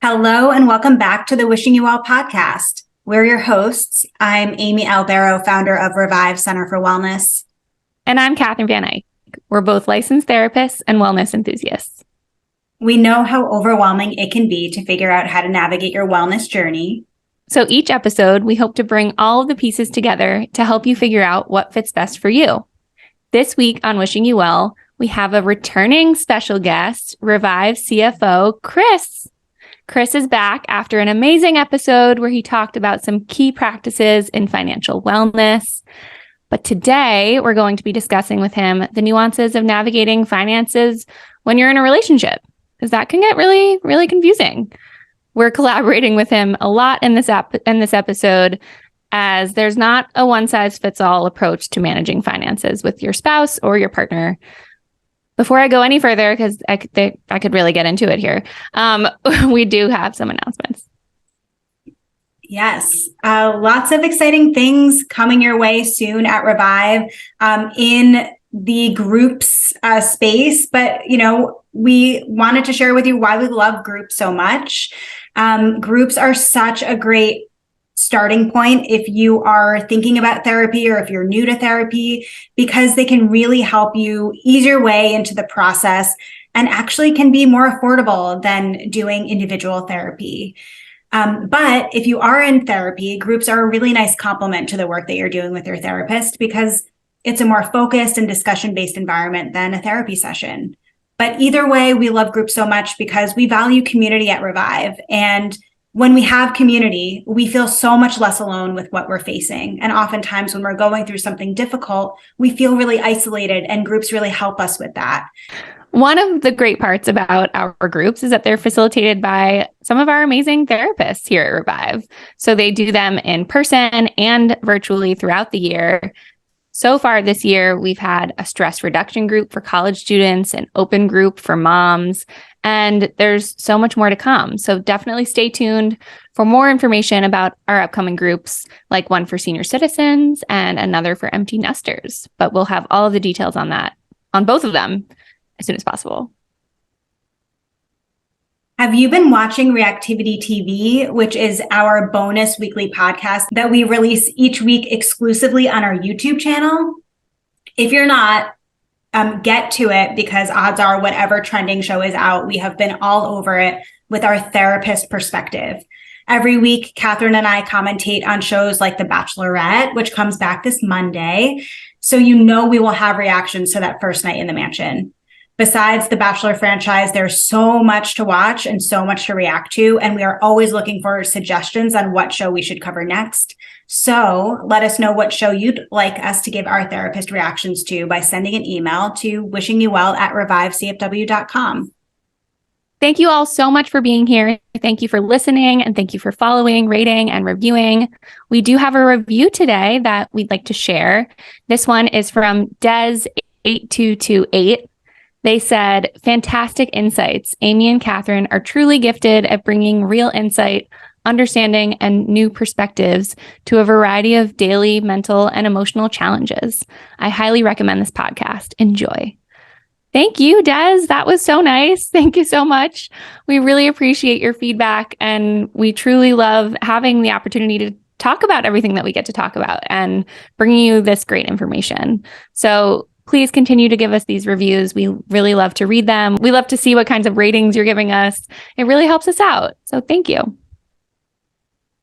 Hello and welcome back to the Wishing You Well podcast. We're your hosts. I'm Amy Albero, founder of Revive Center for Wellness. And I'm Catherine Van Eyck. We're both licensed therapists and wellness enthusiasts. We know how overwhelming it can be to figure out how to navigate your wellness journey. So each episode, we hope to bring all of the pieces together to help you figure out what fits best for you. This week on Wishing You Well, we have a returning special guest, Revive CFO, Chris. Chris is back after an amazing episode where he talked about some key practices in financial wellness. But today we're going to be discussing with him the nuances of navigating finances when you're in a relationship, because that can get really, really confusing. We're collaborating with him a lot in this episode, as there's not a one-size-fits-all approach to managing finances with your spouse or your partner. Before I go any further, because I could really get into it here, we do have some announcements. Yes, lots of exciting things coming your way soon at Revive in the groups space. But, we wanted to share with you why we love groups so much. Groups are such a great starting point if you are thinking about therapy or if you're new to therapy, because they can really help you ease your way into the process and actually can be more affordable than doing individual therapy. But if you are in therapy, groups are a really nice complement to the work that you're doing with your therapist, because it's a more focused and discussion-based environment than a therapy session. But either way, we love groups so much because we value community at Revive. And when we have community, we feel so much less alone with what we're facing. And oftentimes when we're going through something difficult, we feel really isolated, and groups really help us with that. One of the great parts about our groups is that they're facilitated by some of our amazing therapists here at Revive. So they do them in person and virtually throughout the year. So far this year, we've had a stress reduction group for college students, an open group for moms, and there's so much more to come. So definitely stay tuned for more information about our upcoming groups, like one for senior citizens and another for empty nesters. But we'll have all of the details on that, on both of them, as soon as possible. Have you been watching Reactivity TV, which is our bonus weekly podcast that we release each week exclusively on our YouTube channel? If you're not, get to it, because odds are whatever trending show is out, we have been all over it with our therapist perspective. Every week, Catherine and I commentate on shows like The Bachelorette, which comes back this Monday. So we will have reactions to that first night in the mansion. Besides the Bachelor franchise, there's so much to watch and so much to react to, and we are always looking for suggestions on what show we should cover next. So let us know what show you'd like us to give our therapist reactions to by sending an email to wishingyouwell@revivecfw.com. Thank you all so much for being here. Thank you for listening, and thank you for following, rating, and reviewing. We do have a review today that we'd like to share. This one is from Des8228. They said, "Fantastic insights. Amy and Catherine are truly gifted at bringing real insight, understanding, and new perspectives to a variety of daily mental and emotional challenges. I highly recommend this podcast. Enjoy." Thank you, Des. That was so nice. Thank you so much. We really appreciate your feedback, and we truly love having the opportunity to talk about everything that we get to talk about and bringing you this great information. So please continue to give us these reviews. We really love to read them. We love to see what kinds of ratings you're giving us. It really helps us out. So thank you.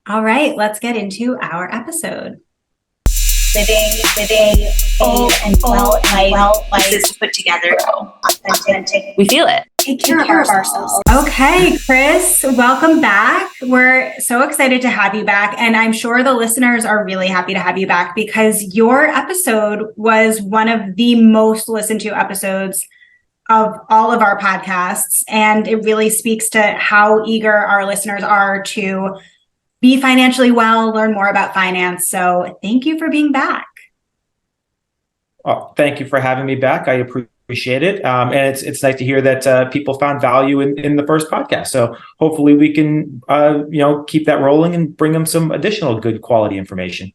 All right, let's get into our episode. Living full and well life is put together, authentic. We feel it. Take care of ourselves. Okay, Chris, welcome back. We're so excited to have you back. And I'm sure the listeners are really happy to have you back, because your episode was one of the most listened to episodes of all of our podcasts. And it really speaks to how eager our listeners are to be financially well, learn more about finance. So thank you for being back. Oh, thank you for having me back. I appreciate it. And it's nice to hear that people found value in the first podcast. So hopefully we can, keep that rolling and bring them some additional good quality information.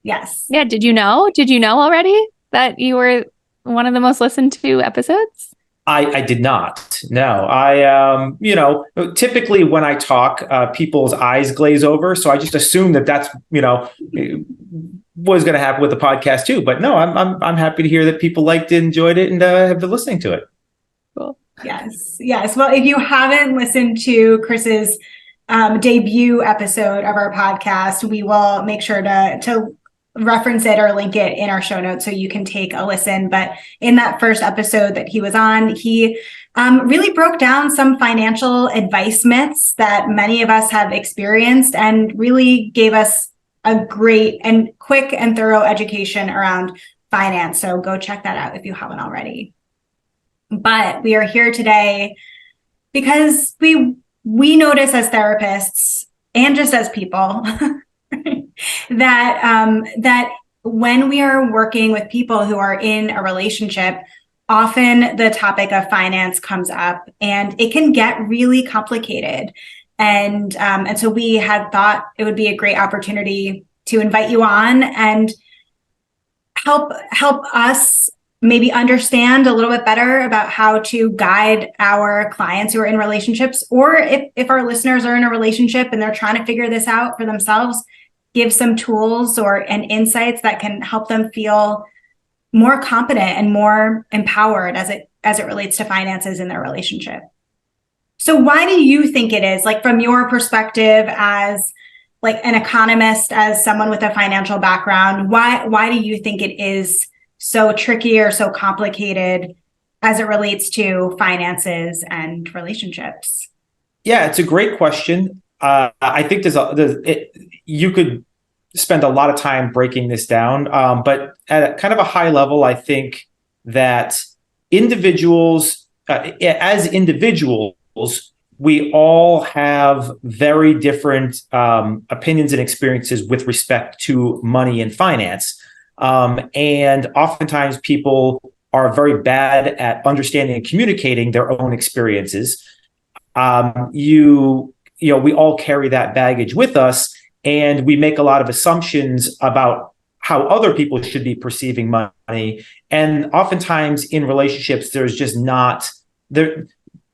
Yes. Yeah. Did you know already that you were one of the most listened to episodes? I did not. No, typically when I talk, people's eyes glaze over. So I just assume that that's, was going to happen with the podcast too. But no, I'm happy to hear that people liked it, enjoyed it, and have been listening to it. Cool. Yes. Well, if you haven't listened to Chris's debut episode of our podcast, we will make sure to reference it or link it in our show notes so you can take a listen. But in that first episode that he was on, he really broke down some financial advice myths that many of us have experienced and really gave us a great and quick and thorough education around finance. So go check that out if you haven't already. But we are here today because we notice as therapists and just as people that when we are working with people who are in a relationship, often the topic of finance comes up and it can get really complicated. And so we had thought it would be a great opportunity to invite you on and help us maybe understand a little bit better about how to guide our clients who are in relationships, or if our listeners are in a relationship and they're trying to figure this out for themselves, give some tools and insights that can help them feel more competent and more empowered as it relates to finances in their relationship. So why do you think it is, like from your perspective as like an economist, as someone with a financial background, why do you think it is so tricky or so complicated as it relates to finances and relationships? Yeah, it's a great question. I think you could spend a lot of time breaking this down, but at kind of a high level, I think that as individuals, we all have very different opinions and experiences with respect to money and finance. And oftentimes people are very bad at understanding and communicating their own experiences. We all carry that baggage with us, and we make a lot of assumptions about how other people should be perceiving money. And oftentimes in relationships, there's just not there.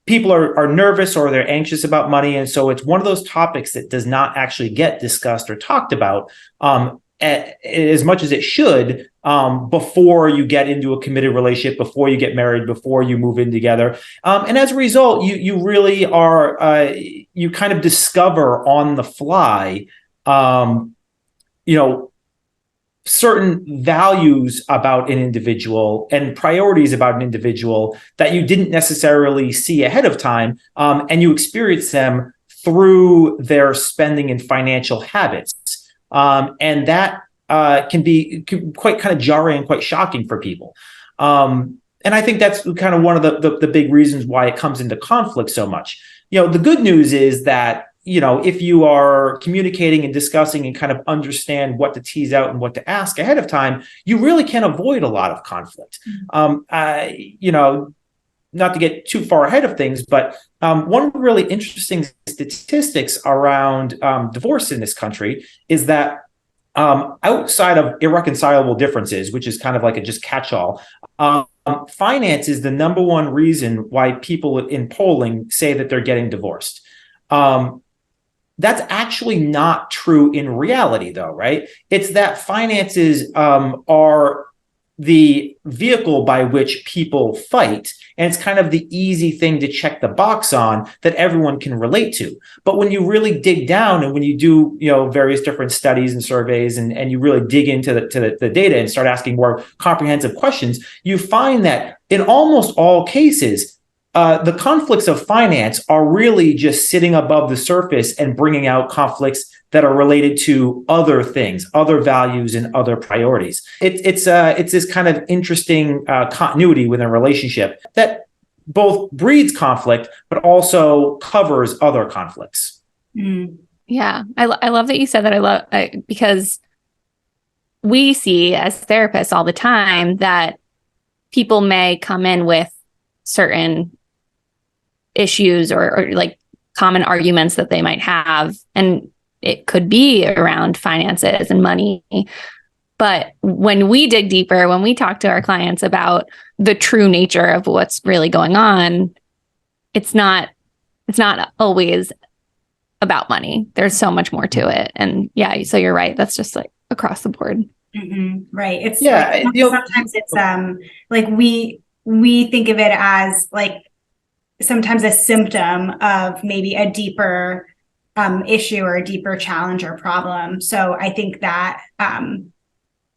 People are nervous or they're anxious about money. And so it's one of those topics that does not actually get discussed or talked about as much as it should before you get into a committed relationship, before you get married, before you move in together. And as a result, you really are, you kind of discover on the fly, certain values about an individual and priorities about an individual that you didn't necessarily see ahead of time. And you experience them through their spending and financial habits. And that can be quite kind of jarring and quite shocking for people. And I think that's kind of one of the big reasons why it comes into conflict so much. The good news is that, if you are communicating and discussing and kind of understand what to tease out and what to ask ahead of time, you really can avoid a lot of conflict. Mm-hmm. Not to get too far ahead of things, but one really interesting statistics around divorce in this country is that outside of irreconcilable differences, which is kind of like a just catch-all, finance is the number one reason why people in polling say that they're getting divorced. That's actually not true in reality, though, right? It's that finances are the vehicle by which people fight. And it's kind of the easy thing to check the box on that everyone can relate to. But when you really dig down and when you do, various different studies and surveys and you really dig into the data and start asking more comprehensive questions, you find that in almost all cases, the conflicts of finance are really just sitting above the surface and bringing out conflicts that are related to other things, other values, and other priorities. It's this kind of interesting continuity within a relationship that both breeds conflict, but also covers other conflicts. Mm. Yeah, I love that you said that. Because we see as therapists all the time that people may come in with certain issues or like common arguments that they might have, and it could be around finances and money. But when we dig deeper, when we talk to our clients about the true nature of what's really going on, it's not always about money. There's so much more to it. And yeah, so you're right. That's just like across the board. Right. It's Yeah, sometimes it's like we think of it as like sometimes a symptom of maybe a deeper issue or a deeper challenge or problem. So I think that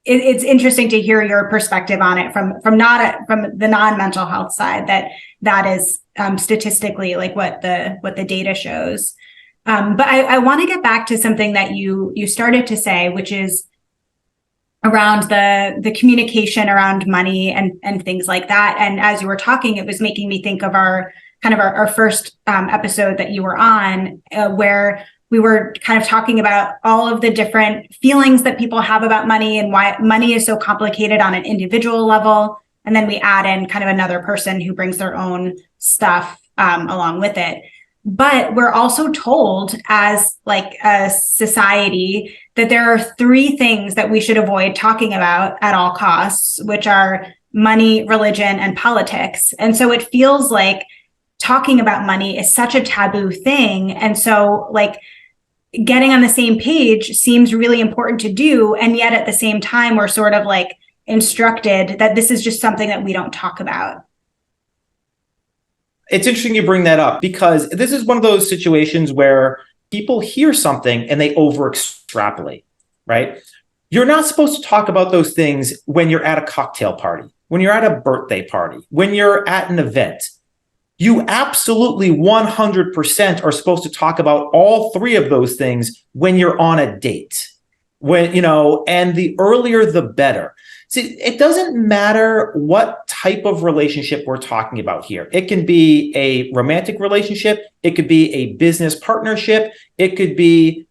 it's interesting to hear your perspective on it from the non-mental health side, that is statistically like what the data shows. But I want to get back to something that you started to say, which is around the communication around money and things like that. And as you were talking, it was making me think of our first episode that you were on, where we were kind of talking about all of the different feelings that people have about money and why money is so complicated on an individual level. And then we add in kind of another person who brings their own stuff along with it. But we're also told as like a society that there are three things that we should avoid talking about at all costs, which are money, religion, and politics. And so it feels like talking about money is such a taboo thing. And so like getting on the same page seems really important to do. And yet at the same time, we're sort of like instructed that this is just something that we don't talk about. It's interesting you bring that up, because this is one of those situations where people hear something and they over extrapolate, right? You're not supposed to talk about those things when you're at a cocktail party, when you're at a birthday party, when you're at an event. You absolutely 100% are supposed to talk about all three of those things when you're on a date. And the earlier the better. See, it doesn't matter what type of relationship we're talking about here. It can be a romantic relationship. It could be a business partnership. It could be,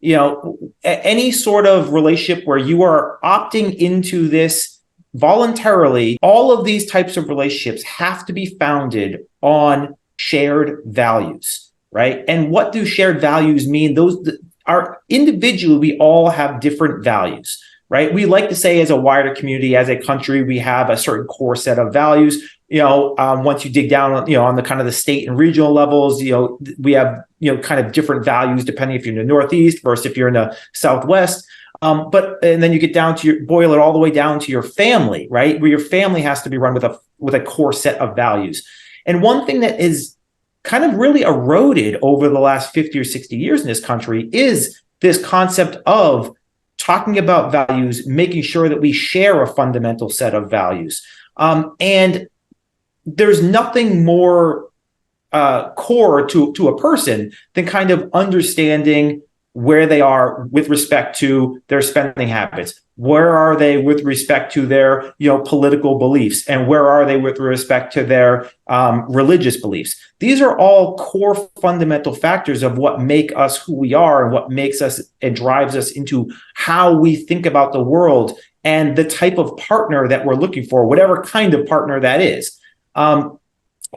any sort of relationship where you are opting into this voluntarily. All of these types of relationships have to be founded on shared values, right? And what do shared values mean? Those are individually, we all have different values, right? We like to say as a wider community, as a country, we have a certain core set of values. Once you dig down, on the kind of the state and regional levels, we have, kind of different values depending if you're in the Northeast versus if you're in the Southwest. And then you get down to boil it all the way down to your family, right? Where your family has to be run with a core set of values. And one thing that is kind of really eroded over the last 50 or 60 years in this country is this concept of talking about values, making sure that we share a fundamental set of values. And there's nothing more core to a person than kind of understanding where they are with respect to their spending habits. Where are they with respect to their, political beliefs? And where are they with respect to their religious beliefs? These are all core fundamental factors of what make us who we are and what makes us and drives us into how we think about the world and the type of partner that we're looking for, whatever kind of partner that is.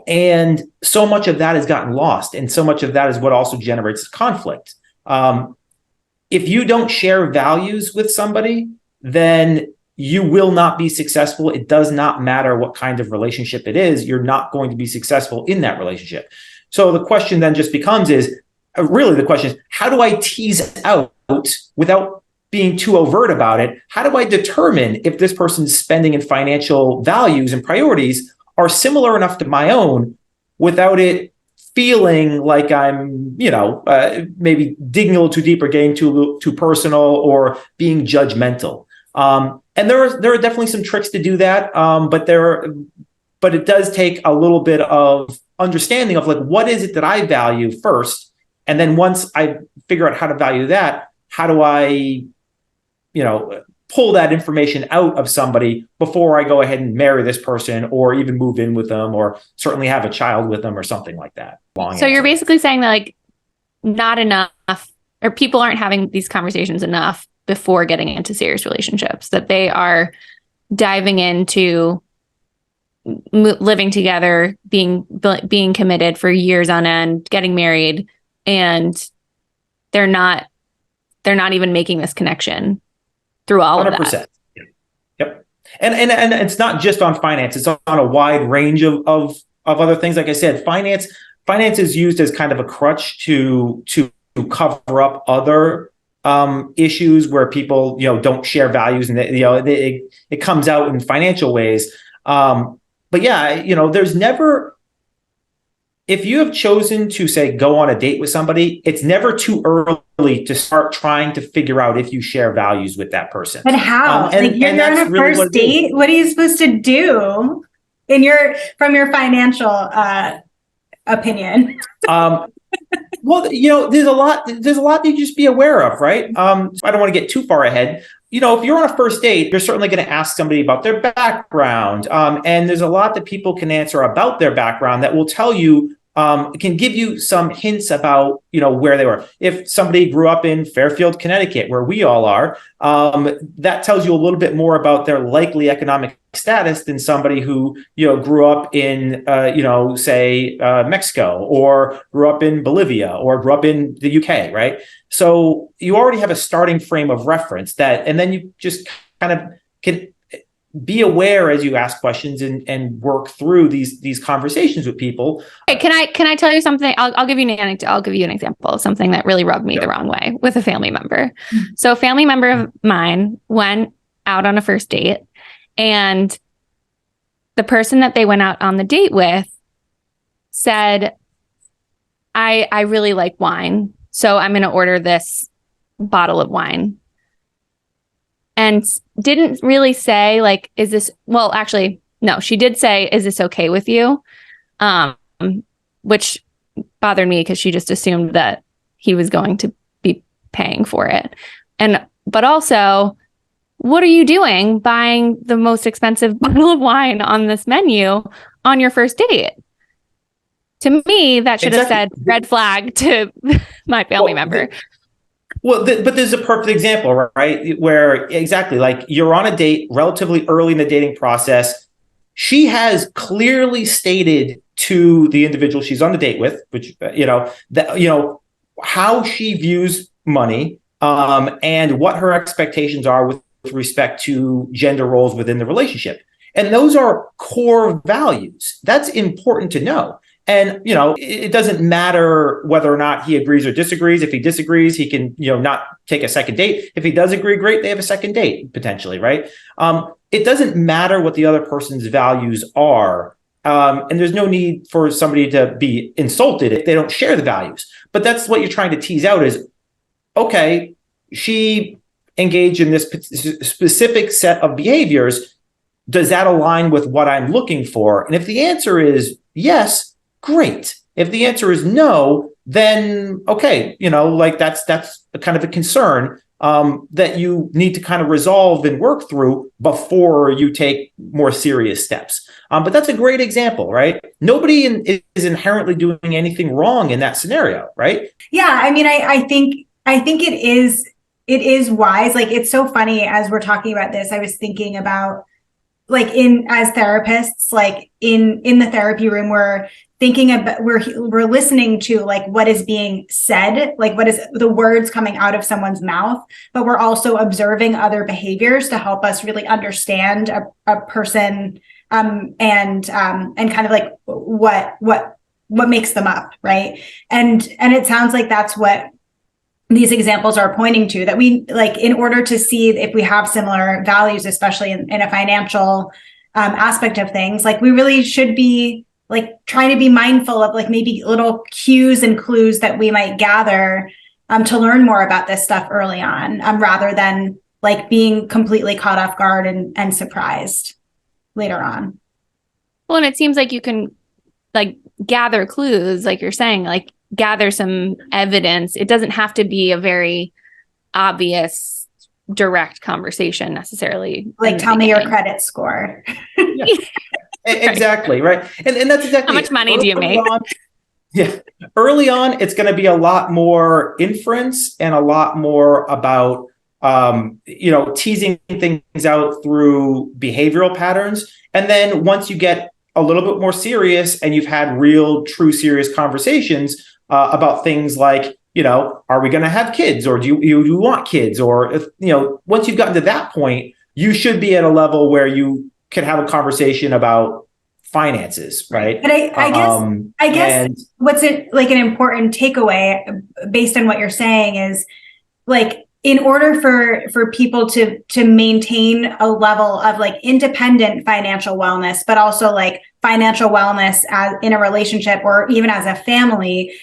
And so much of that has gotten lost. And so much of that is what also generates conflict. If you don't share values with somebody, then you will not be successful. It does not matter what kind of relationship it is. You're not going to be successful in that relationship. So the question then just becomes the question is, how do I tease out without being too overt about it? How do I determine if this person's spending and financial values and priorities are similar enough to my own without it feeling like I'm, maybe digging a little too deep or getting too personal or being judgmental. And there are definitely some tricks to do that. But it does take a little bit of understanding of like, what is it that I value first? And then once I figure out how to value that, how do I, pull that information out of somebody before I go ahead and marry this person or even move in with them or certainly have a child with them or something like that. So you're basically saying that like not enough, or people aren't having these conversations enough before getting into serious relationships, that they are diving into living together, being committed for years on end, getting married, and they're not even making this connection through all 100%. Of that. And it's not just on finance, it's on a wide range of other things. Like I said, finance is used as kind of a crutch to cover up other issues where people, don't share values, and it comes out in financial ways. But yeah, there's never, if you have chosen to say go on a date with somebody, it's never too early to start trying to figure out if you share values with that person. But how? You're on a really first date. What are you supposed to do from your financial opinion? Well, there's a lot that you just be aware of, right? I don't want to get too far ahead. If you're on a first date, you're certainly going to ask somebody about their background. And there's a lot that people can answer about their background that will tell you, can give you some hints about, where they were. If somebody grew up in Fairfield, Connecticut, where we all are, that tells you a little bit more about their likely economic status than somebody who, grew up in, say, Mexico, or grew up in Bolivia, or grew up in the UK, right? So you already have a starting frame of reference and then you just kind of can be aware as you ask questions and work through these conversations with people. Hey, can I tell you something? I'll give you an anecdote. I'll give you an example of something that really rubbed me the wrong way with a family member. So a family member of mine went out on a first date, and the person that they went out on the date with said, I really like wine, so I'm going to order this bottle of wine. And didn't really say, like, is this, well, actually, no, she did say, is this okay with you? Which bothered me because she just assumed that he was going to be paying for it. But also, what are you doing buying the most expensive bottle of wine on this menu on your first date? To me, that should have said red flag to my family member. Well, but there's a perfect example, right? Where exactly, like, you're on a date relatively early in the dating process. She has clearly stated to the individual she's on the date with, which, how she views money, and what her expectations are with respect to gender roles within the relationship. And those are core values. That's important to know. And, it doesn't matter whether or not he agrees or disagrees. If he disagrees, he can, not take a second date. If he does agree, great, they have a second date potentially, right? It doesn't matter what the other person's values are. And there's no need for somebody to be insulted if they don't share the values. But that's what you're trying to tease out is, okay, she engaged in this specific set of behaviors. Does that align with what I'm looking for? And if the answer is yes, great. If the answer is no, then okay, that's kind of a concern that you need to kind of resolve and work through before you take more serious steps. But that's a great example, right? Nobody is inherently doing anything wrong in that scenario, right? Yeah, I mean, I think it is wise. Like, it's so funny as we're talking about this, I was thinking about, like, as therapists, like in the therapy room, we're thinking about, we're listening to, like, what is being said, like what is the words coming out of someone's mouth, but we're also observing other behaviors to help us really understand a person, and kind of like what makes them up, right? And it sounds like that's what these examples are pointing to, that we, like, in order to see if we have similar values, especially in a financial aspect of things, like, we really should be, like, trying to be mindful of, like, maybe little cues and clues that we might gather to learn more about this stuff early on, rather than, like, being completely caught off guard and surprised later on. Well, and it seems like you can, like, gather clues, like you're saying, like, gather some evidence. It doesn't have to be a very obvious, direct conversation necessarily. Like, tell me your credit score. Yeah. Exactly, right. And that's exactly how much money do you make? Early on, it's going to be a lot more inference and a lot more about teasing things out through behavioral patterns. And then once you get a little bit more serious and you've had real, true, serious conversations about things like, are we going to have kids, or do you want kids? Or if, once you've gotten to that point, you should be at a level where you can have a conversation about finances, right? But I guess what's like an important takeaway based on what you're saying is like, in order for people to maintain a level of like independent financial wellness, but also like financial wellness as in a relationship or even as a family,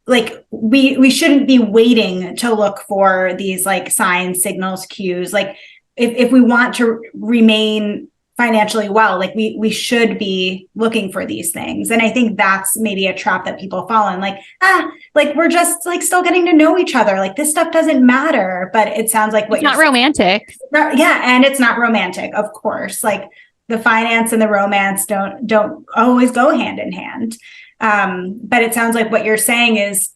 like we shouldn't be waiting to look for these like signs, signals, cues. Like if we want to remain financially well, like we should be looking for these things. And I think that's maybe a trap that people fall in, like, like we're just like still getting to know each other. Like this stuff doesn't matter, but it sounds like it's not romantic. Yeah. And it's not romantic, of course. Like the finance and the romance don't always go hand in hand. But it sounds like what you're saying is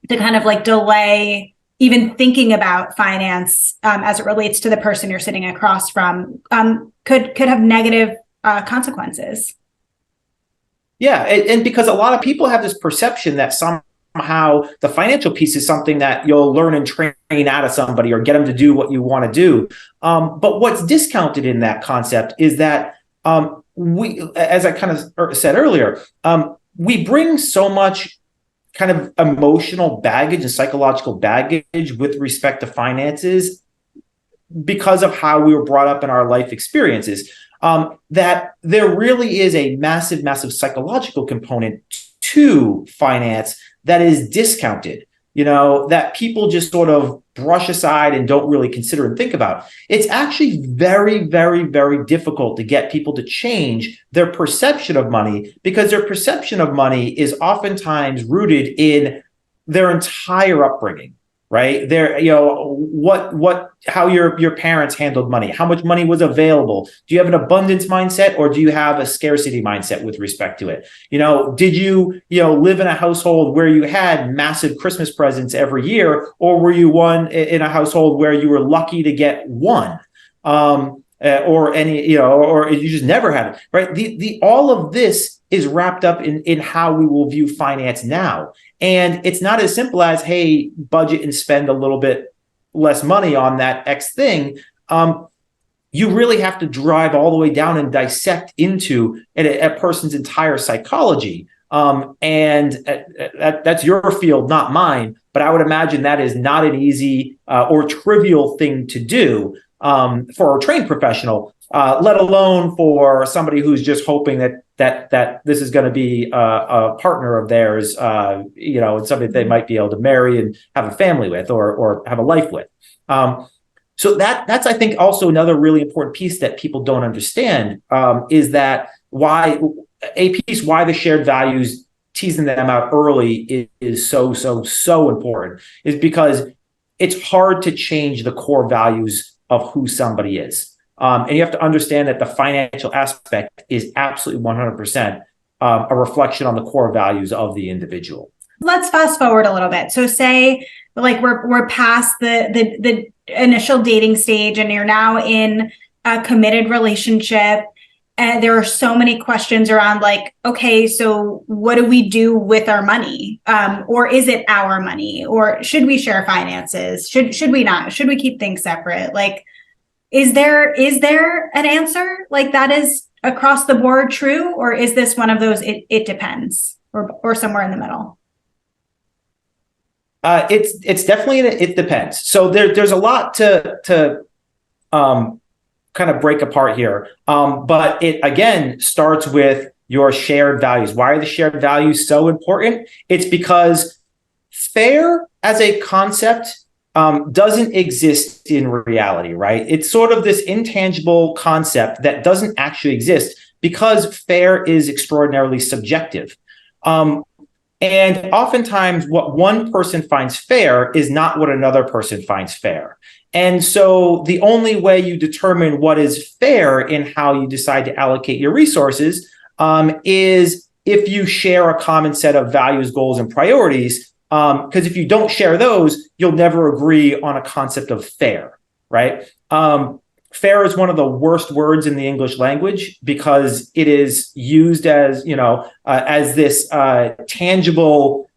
to kind of like delay even thinking about finance as it relates to the person you're sitting across from could have negative consequences. Yeah, and because a lot of people have this perception that somehow the financial piece is something that you'll learn and train out of somebody or get them to do what you want to do. But what's discounted in that concept is that we, as I kind of said earlier, we bring so much kind of emotional baggage and psychological baggage with respect to finances because of how we were brought up in our life experiences, that there really is a massive, massive psychological component to finance that is discounted, that people just sort of brush aside and don't really consider and think about. It's actually very, very, very difficult to get people to change their perception of money because their perception of money is oftentimes rooted in their entire upbringing, right? How your parents handled money, how much money was available. Do you have an abundance mindset or do you have a scarcity mindset with respect to it? Did you live in a household where you had massive Christmas presents every year, or were you in a household where you were lucky to get one? Or you just never had it, right? All of this is wrapped up in how we will view finance now. And it's not as simple as, hey, budget and spend a little bit less money on that X thing. You really have to drive all the way down and dissect into a person's entire psychology. And that's your field, not mine. But I would imagine that is not an easy or trivial thing to do for a trained professional, let alone for somebody who's just hoping that this is going to be a partner of theirs, and somebody they might be able to marry and have a family with or have a life with. So that's, I think, also another really important piece that people don't understand is that why the shared values, teasing them out early is so important, is because it's hard to change the core values of who somebody is. And you have to understand that the financial aspect is absolutely 100% a reflection on the core values of the individual. Let's fast forward a little bit. So say like we're past the initial dating stage and you're now in a committed relationship. And there are so many questions around like, okay, so what do we do with our money? Or is it our money? Or should we share finances? Should we not? Should we keep things separate? Like, is there an answer like that is across the board true? Or is this one of those, it depends or somewhere in the middle? It's definitely, it depends. So there's a lot to kind of break apart here. But it, again, starts with your shared values. Why are the shared values so important? It's because fair as a concept doesn't exist in reality, right? It's sort of this intangible concept that doesn't actually exist because fair is extraordinarily subjective. And oftentimes what one person finds fair is not what another person finds fair. And so the only way you determine what is fair in how you decide to allocate your resources is if you share a common set of values, goals, and priorities. Because if you don't share those, you'll never agree on a concept of fair, right? Fair is one of the worst words in the English language because it is used as, as this tangible,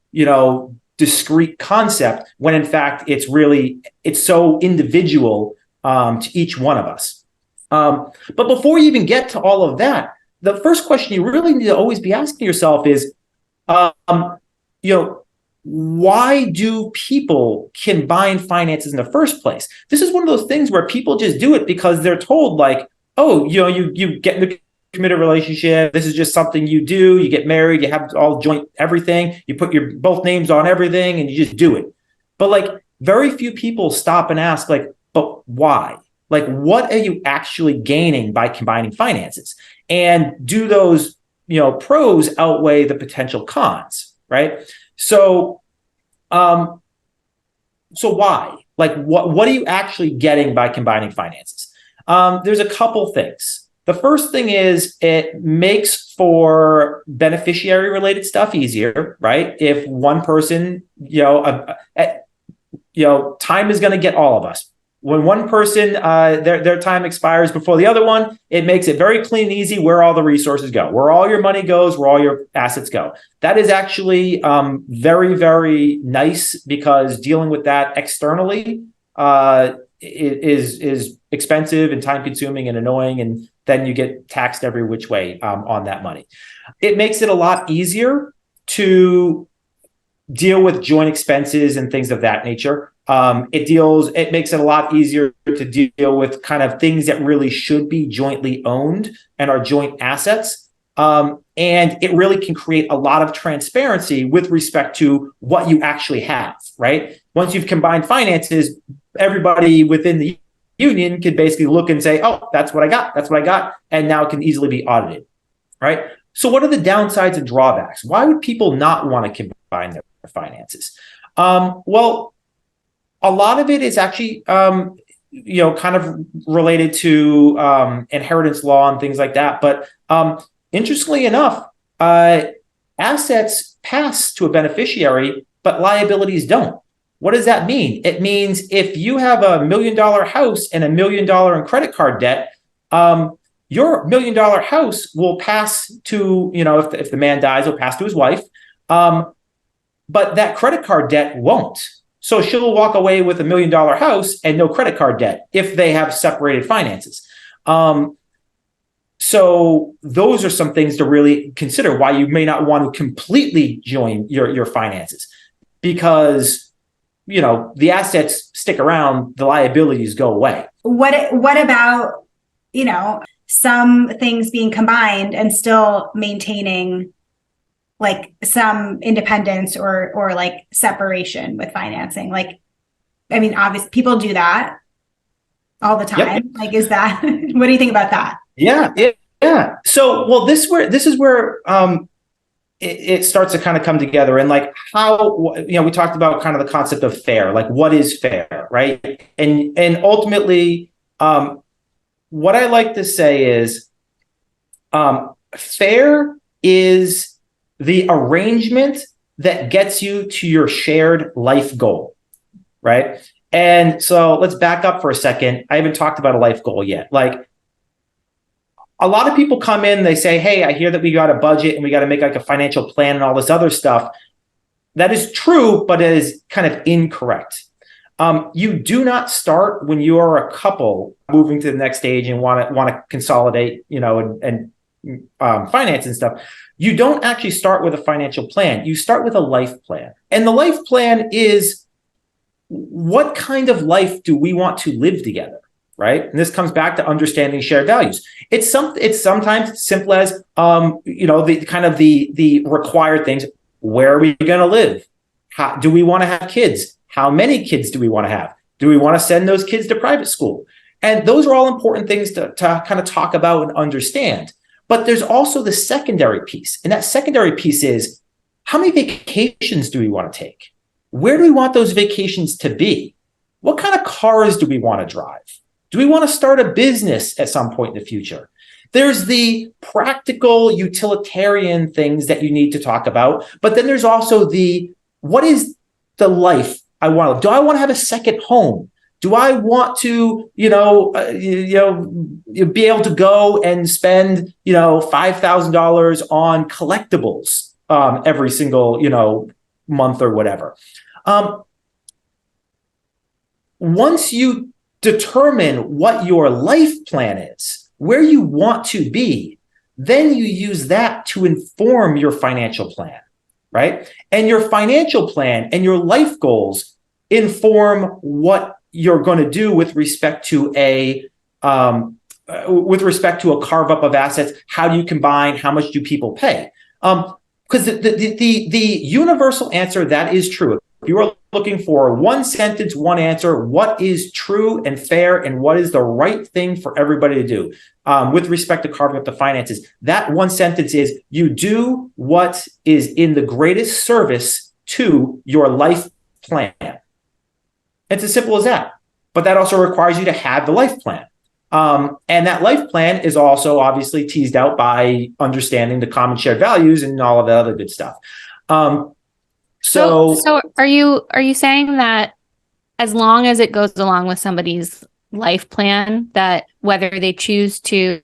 discrete concept when in fact it's so individual to each one of us. But before you even get to all of that, the first question you really need to always be asking yourself is, why do people combine finances in the first place? This is one of those things where people just do it because they're told, like, oh, you get in a committed relationship. This is just something you do. You get married, you have all joint everything. You put your both names on everything and you just do it. But like very few people stop and ask, like, but why? Like, what are you actually gaining by combining finances? And do those, pros outweigh the potential cons, right? So why? Like, what are you actually getting by combining finances? There's a couple things. The first thing is it makes for beneficiary related stuff easier, right? If one person, time is going to get all of us. When one person, their time expires before the other one, it makes it very clean and easy where all the resources go, where all your money goes, where all your assets go. That is actually very, very nice, because dealing with that externally is expensive and time consuming and annoying. And then you get taxed every which way on that money. It makes it a lot easier to deal with joint expenses and things of that nature. It makes it a lot easier to deal with kind of things that really should be jointly owned and are joint assets. And it really can create a lot of transparency with respect to what you actually have, right? Once you've combined finances, everybody within the union can basically look and say, oh, that's what I got. That's what I got. And now it can easily be audited, right? So what are the downsides and drawbacks? Why would people not want to combine their finances? Well, a lot of it is actually, kind of related to inheritance law and things like that. But interestingly enough, assets pass to a beneficiary, but liabilities don't. What does that mean? It means if you have $1 million house and $1 million in credit card debt, your $1 million house will pass to, if the man dies, it'll pass to his wife. But that credit card debt won't. So she'll walk away with $1 million house and no credit card debt if they have separated finances. So those are some things to really consider why you may not want to completely join your finances, because the assets stick around, the liabilities go away. What about, some things being combined and still maintaining like some independence or like separation with financing? Like, I mean, obviously people do that all the time. Yep. Like, is that, what do you think about that? Yeah. So, well, this is where it starts to kind of come together, and like how, we talked about kind of the concept of fair, like what is fair, right? And ultimately, what I like to say is, fair is the arrangement that gets you to your shared life goal, right? And so let's back up for a second. I haven't talked about a life goal yet. Like, a lot of people come in, they say, hey, I hear that we got a budget and we got to make like a financial plan and all this other stuff. That is true, but it is kind of incorrect. You do not start when you are a couple moving to the next stage and want to consolidate, and finance and stuff. You don't actually start with a financial plan. You start with a life plan. And the life plan is, what kind of life do we want to live together? Right. And this comes back to understanding shared values. It's sometimes simple as, the kind of the required things. Where are we going to live? How do we want to have kids? How many kids do we want to have? Do we want to send those kids to private school? And those are all important things to kind of talk about and understand. But there's also the secondary piece. And that secondary piece is, how many vacations do we want to take? Where do we want those vacations to be? What kind of cars do we want to drive? Do we want to start a business at some point in the future? There's the practical utilitarian things that you need to talk about. But then there's also what is the life I want? Do I want to have a second home? Do I want to, be able to go and spend, $5,000 on collectibles every single, month or whatever? Once you determine what your life plan is, where you want to be, then you use that to inform your financial plan, right? And your financial plan and your life goals inform what you're going to do with respect to a carve up of assets. How do you combine? How much do people pay? Because the universal answer that is true. If you are looking for one sentence, one answer, what is true and fair and what is the right thing for everybody to do with respect to carving up the finances, that one sentence is you do what is in the greatest service to your life plan. It's as simple as that. But that also requires you to have the life plan. And that life plan is also obviously teased out by understanding the common shared values and all of that other good stuff. So are you saying that as long as it goes along with somebody's life plan, that whether they choose to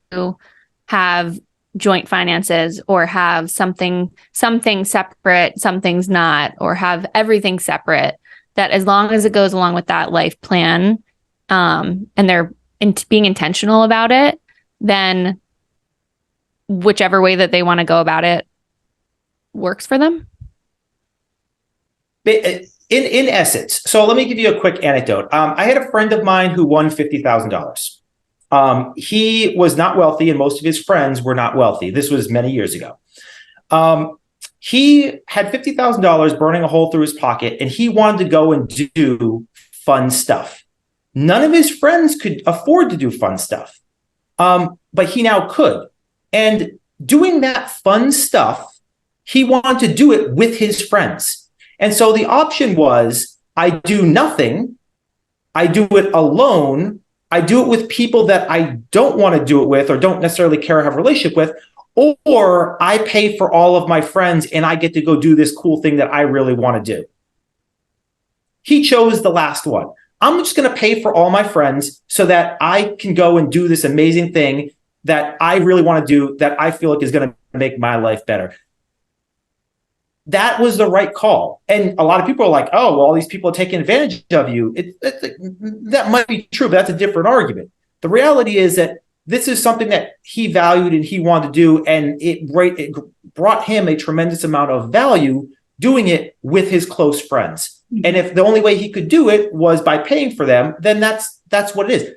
have joint finances or have something separate, something's not, or have everything separate, that as long as it goes along with that life plan, and they're being intentional about it, then whichever way that they want to go about it works for them? In essence, so let me give you a quick anecdote. I had a friend of mine who won $50,000. He was not wealthy, and most of his friends were not wealthy. This was many years ago. He had $50,000 burning a hole through his pocket, and he wanted to go and do fun stuff. None of his friends could afford to do fun stuff, but he now could. And doing that fun stuff, he wanted to do it with his friends. And so the option was, I do nothing, I do it alone, I do it with people that I don't want to do it with or don't necessarily care or have a relationship with, or I pay for all of my friends and I get to go do this cool thing that I really want to do. He chose the last one. I'm just going to pay for all my friends so that I can go and do this amazing thing that I really want to do, that I feel like is going to make my life better. That was the right call. And a lot of people are like, oh, well, all these people are taking advantage of you. That might be true, but that's a different argument. The reality is that this is something that he valued and he wanted to do, and it brought him a tremendous amount of value doing it with his close friends. Mm-hmm. And if the only way he could do it was by paying for them, then that's what it is.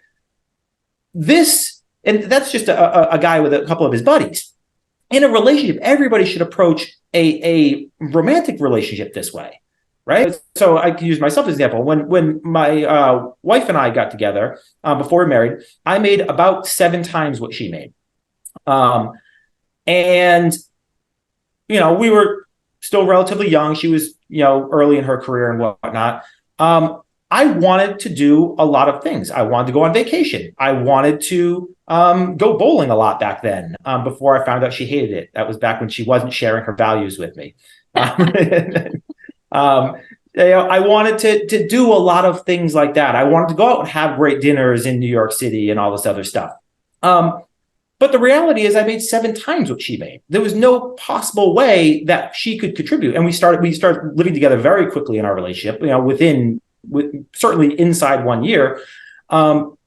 And that's just a guy with a couple of his buddies. In a relationship, everybody should approach a romantic relationship this way, right? So I can use myself as an example. When my wife and I got together before we married, I made about 7 times what she made. And, we were still relatively young. She was, early in her career and whatnot. I wanted to do a lot of things. I wanted to go on vacation. I wanted to go bowling a lot back then, before I found out she hated it. That was back when she wasn't sharing her values with me. I wanted to do a lot of things like that. I wanted to go out and have great dinners in New York City and all this other stuff. But the reality is I made 7 times what she made. There was no possible way that she could contribute. And we started living together very quickly in our relationship, certainly inside 1 year. So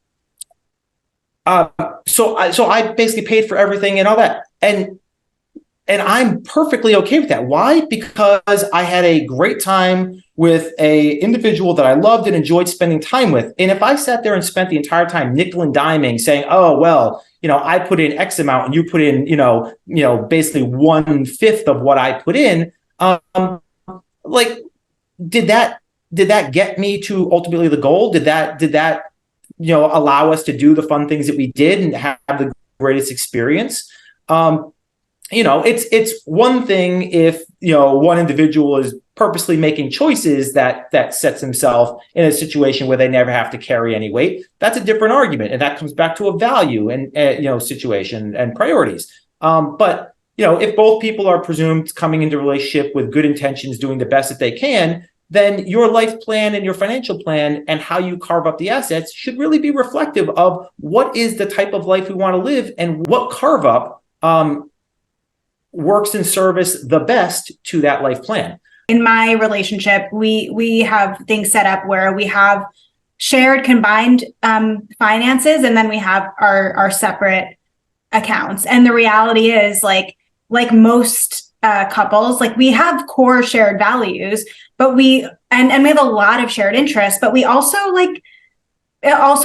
I basically paid for everything and all that. And I'm perfectly okay with that. Why? Because I had a great time with a individual that I loved and enjoyed spending time with. And if I sat there and spent the entire time nickel and diming saying, oh, well, I put in X amount and you put in, basically 1/5 of what I put in, did that get me to ultimately the goal? Did that allow us to do the fun things that we did and have the greatest experience? It's one thing if, one individual is purposely making choices that sets himself in a situation where they never have to carry any weight. That's a different argument. And that comes back to a value and, situation and priorities. But if both people are presumed coming into a relationship with good intentions, doing the best that they can, then your life plan and your financial plan and how you carve up the assets should really be reflective of what is the type of life we want to live and what carve up works in service the best to that life plan. In my relationship, we have things set up where we have shared combined finances, and then we have our separate accounts. And the reality is, like most couples, like we have core shared values, but we have a lot of shared interests, but we also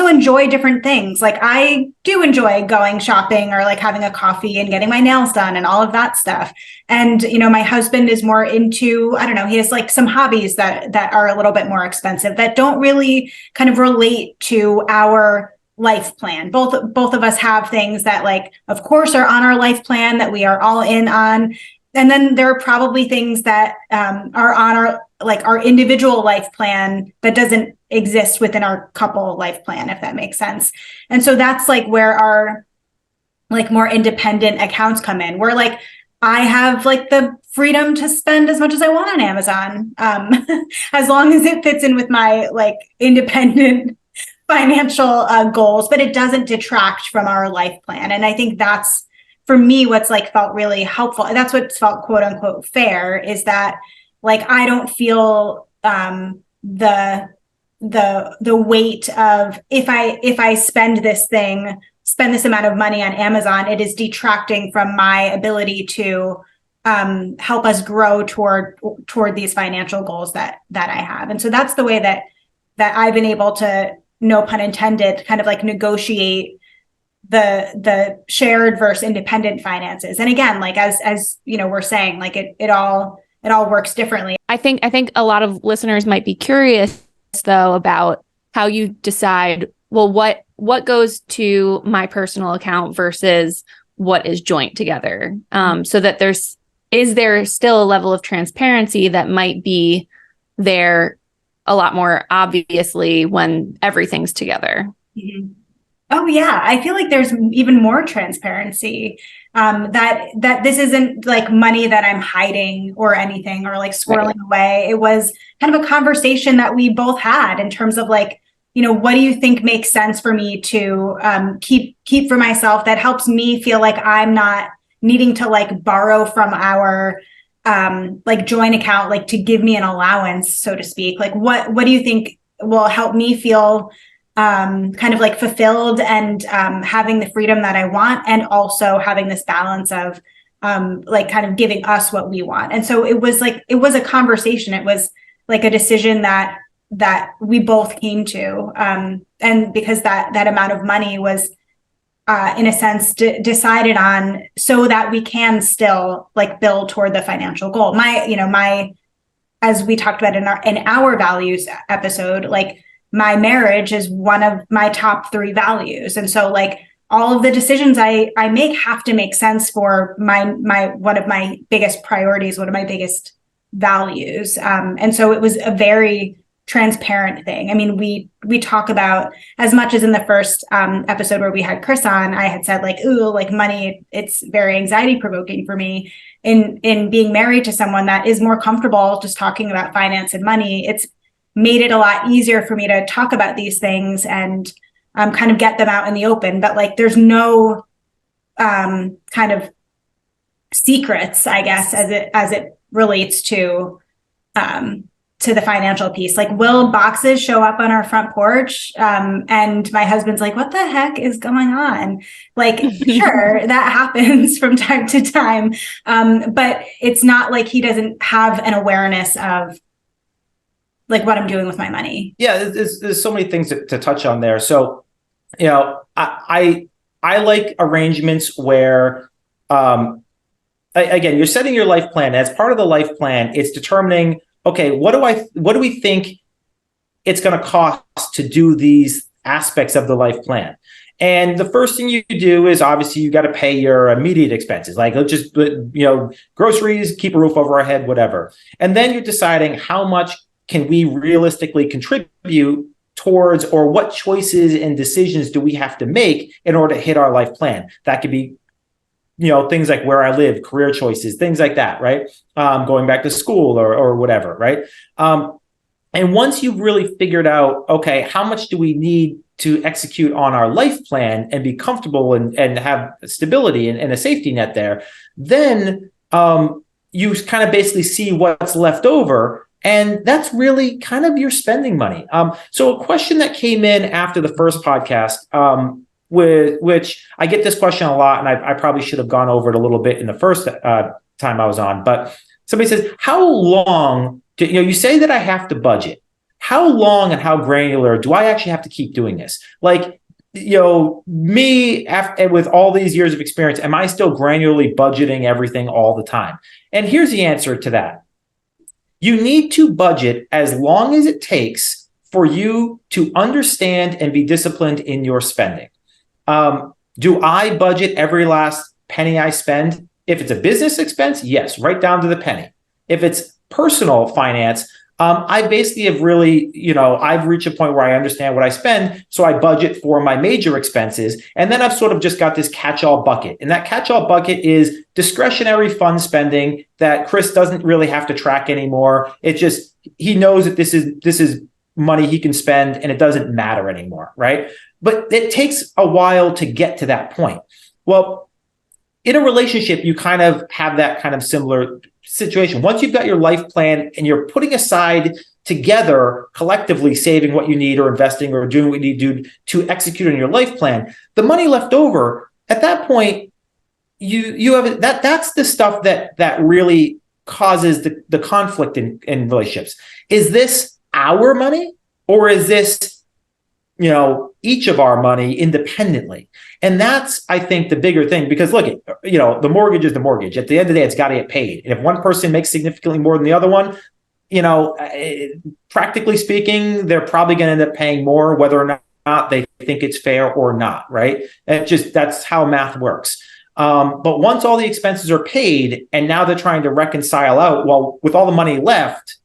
enjoy different things. Like I do enjoy going shopping or like having a coffee and getting my nails done and all of that stuff. And, my husband is more into, I don't know, he has like some hobbies that are a little bit more expensive that don't really kind of relate to our life plan. Both of us have things that, like, of course, are on our life plan that we are all in on. And then there are probably things that are on our individual life plan that doesn't exist within our couple life plan, if that makes sense. And so that's like where our like more independent accounts come in. Where like I have like the freedom to spend as much as I want on Amazon, as long as it fits in with my like independent financial goals, but it doesn't detract from our life plan. And I think that's, for me, what's like felt really helpful. And that's what's felt quote unquote fair, is that like I don't feel the weight of if I spend this amount of money on Amazon, it is detracting from my ability to help us grow toward these financial goals that I have. And so that's the way that I've been able to, no pun intended, kind of like negotiate the shared versus independent finances. And again, like as we're saying, like it all works differently. I think a lot of listeners might be curious though about how you decide, well, what goes to my personal account versus what is joint together. So that is there still a level of transparency that might be there a lot more obviously when everything's together? Mm-hmm. Oh yeah, I feel like there's even more transparency, that this isn't like money that I'm hiding or anything or like squirreling away. It was kind of a conversation that we both had in terms of like, what do you think makes sense for me to keep for myself that helps me feel like I'm not needing to like borrow from our like joint account, like to give me an allowance, so to speak. Like what do you think will help me feel kind of like fulfilled and having the freedom that I want, and also having this balance of like kind of giving us what we want. And so it was a conversation. It was like a decision that we both came to. And because that amount of money was in a sense decided on so that we can still like build toward the financial goal. My as we talked about in our values episode, like my marriage is one of my top 3 values. And so like all of the decisions I make have to make sense for my one of my biggest priorities, one of my biggest values. And so it was a very transparent thing. I mean, we talk about, as much as in the first episode where we had Chris on, I had said like, ooh, like money, it's very anxiety provoking for me. In being married to someone that is more comfortable just talking about finance and money, it's made it a lot easier for me to talk about these things and kind of get them out in the open. But like, there's no kind of secrets, I guess, as it relates to the financial piece. Like, will boxes show up on our front porch? And my husband's like, what the heck is going on? Like, sure, that happens from time to time. But it's not like he doesn't have an awareness of like what I'm doing with my money. Yeah, there's so many things to touch on there. So, I like arrangements where, again, you're setting your life plan. As part of the life plan, it's determining, okay, what do we think it's going to cost to do these aspects of the life plan? And the first thing you do is obviously you got to pay your immediate expenses, like just groceries, keep a roof over our head, whatever. And then you're deciding how much can we realistically contribute towards, or what choices and decisions do we have to make in order to hit our life plan? That could be, things like where I live, career choices, things like that, right? Going back to school or whatever, right? And once you've really figured out, okay, how much do we need to execute on our life plan and be comfortable and have stability and a safety net there, then you kind of basically see what's left over And that's really kind of your spending money. So a question that came in after the first podcast, with which I get this question a lot, and I probably should have gone over it a little bit in the first time I was on, but somebody says, how long you say that I have to budget? How long and how granular do I actually have to keep doing this? Like, me with all these years of experience, am I still granularly budgeting everything all the time? And here's the answer to that. You need to budget as long as it takes for you to understand and be disciplined in your spending. Do I budget every last penny I spend? If it's a business expense, yes, right down to the penny. If it's personal finance, I basically have really, I've reached a point where I understand what I spend. So I budget for my major expenses. And then I've sort of just got this catch-all bucket. And that catch-all bucket is discretionary fund spending that Chris doesn't really have to track anymore. It's just, he knows that this is money he can spend and it doesn't matter anymore, right? But it takes a while to get to that point. Well, in a relationship, you kind of have that kind of similar situation. Once you've got your life plan and you're putting aside together collectively saving what you need or investing or doing what you need to do to execute on your life plan, the money left over at that point, you have that's the stuff that really causes the conflict in relationships. Is this our money or is this each of our money independently? And that's, I think, the bigger thing, because look, the mortgage is the mortgage. At the end of the day, it's got to get paid. And if one person makes significantly more than the other one, practically speaking, they're probably going to end up paying more, whether or not they think it's fair or not, right? And that's how math works. But once all the expenses are paid and now they're trying to reconcile out, well, with all the money left,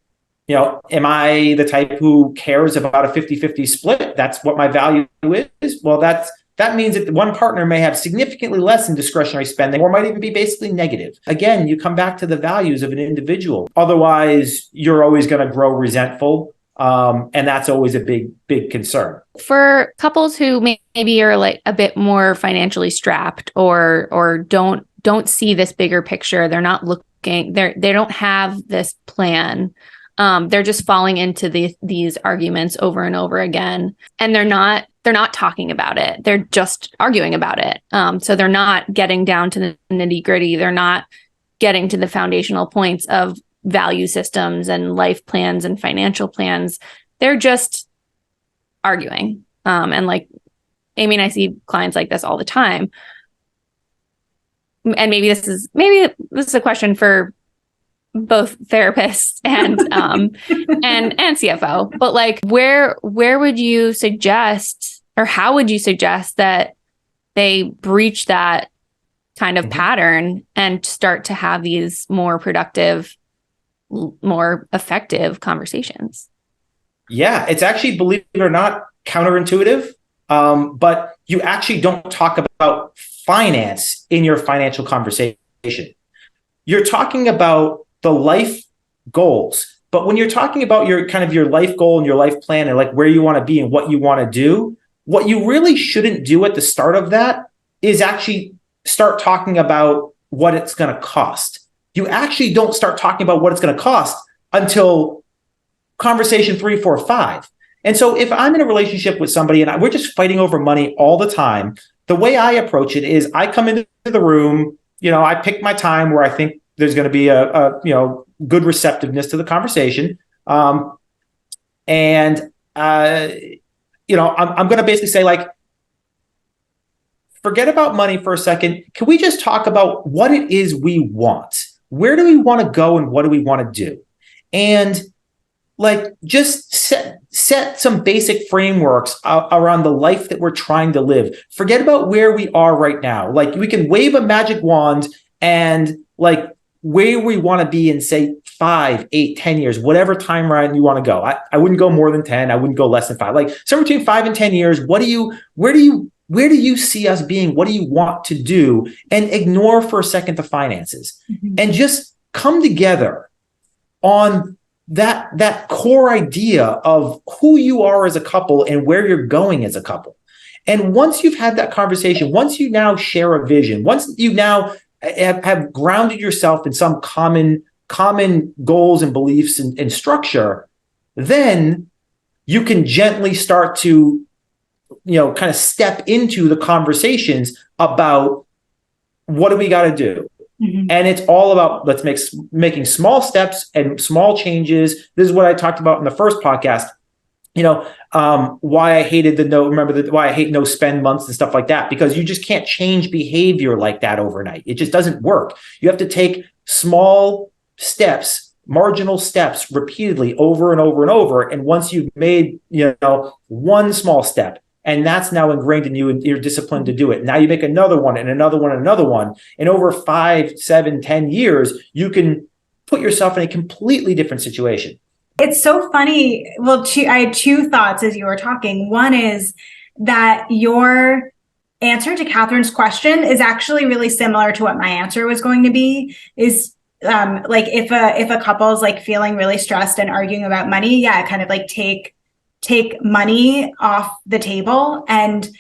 am I the type who cares about a 50-50 split? That's what my value is. Well, that means that one partner may have significantly less in discretionary spending or might even be basically negative. Again, you come back to the values of an individual. Otherwise, you're always going to grow resentful. And that's always a big concern. For couples who maybe are like a bit more financially strapped or don't see this bigger picture, they're not looking, they don't have this plan. They're just falling into these arguments over and over again, and they're not talking about it. They're just arguing about it. So they're not getting down to the nitty gritty. They're not getting to the foundational points of value systems and life plans and financial plans. They're just arguing. And like Amy and I see clients like this all the time. And maybe this is a question for both therapists and and CFO, but like where would you suggest, or how would you suggest that they breach that kind of pattern and start to have these more productive, more effective conversations? Yeah, it's actually, believe it or not, counterintuitive. But you actually don't talk about finance in your financial conversation. You're talking about the life goals. But when you're talking about your life goal and your life plan and like where you want to be and what you want to do, what you really shouldn't do at the start of that is actually start talking about what it's going to cost. You actually don't start talking about what it's going to cost until conversation 3, 4, 5. And so if I'm in a relationship with somebody and we're just fighting over money all the time, the way I approach it is I come into the room, I pick my time where I think there's going to be a good receptiveness to the conversation. I'm going to basically say, like, forget about money for a second. Can we just talk about what it is we want? Where do we want to go and what do we want to do? And like, just set some basic frameworks around the life that we're trying to live. Forget about where we are right now. Like, we can wave a magic wand and like where we want to be in, say, 5, 8, 10 years, whatever timeline you want to go. I wouldn't go more than 10. I wouldn't go less than 5. Like somewhere between 5 and 10 years. Where do you see us being? What do you want to do? And ignore for a second the finances, and just come together on that core idea of who you are as a couple and where you're going as a couple. And once you've had that conversation, once you now share a vision, once you now have grounded yourself in some common common goals and beliefs and structure, then you can gently start to, kind of step into the conversations about what do we got to do. Mm-hmm. And it's all about making small steps and small changes. This is what I talked about in the first podcast. Why I hated why I hate no spend months and stuff like that, because you just can't change behavior like that overnight. It just doesn't work. You have to take small steps, marginal steps repeatedly over and over and over. And once you've made, one small step, and that's now ingrained in you and you're disciplined to do it. Now you make another one and another one and another one. And over 5, 7, 10 years, you can put yourself in a completely different situation. It's so funny. Well, I had two thoughts as you were talking. One is that your answer to Catherine's question is actually really similar to what my answer was going to be. Is like if a couple is like feeling really stressed and arguing about money, kind of like take money off the table and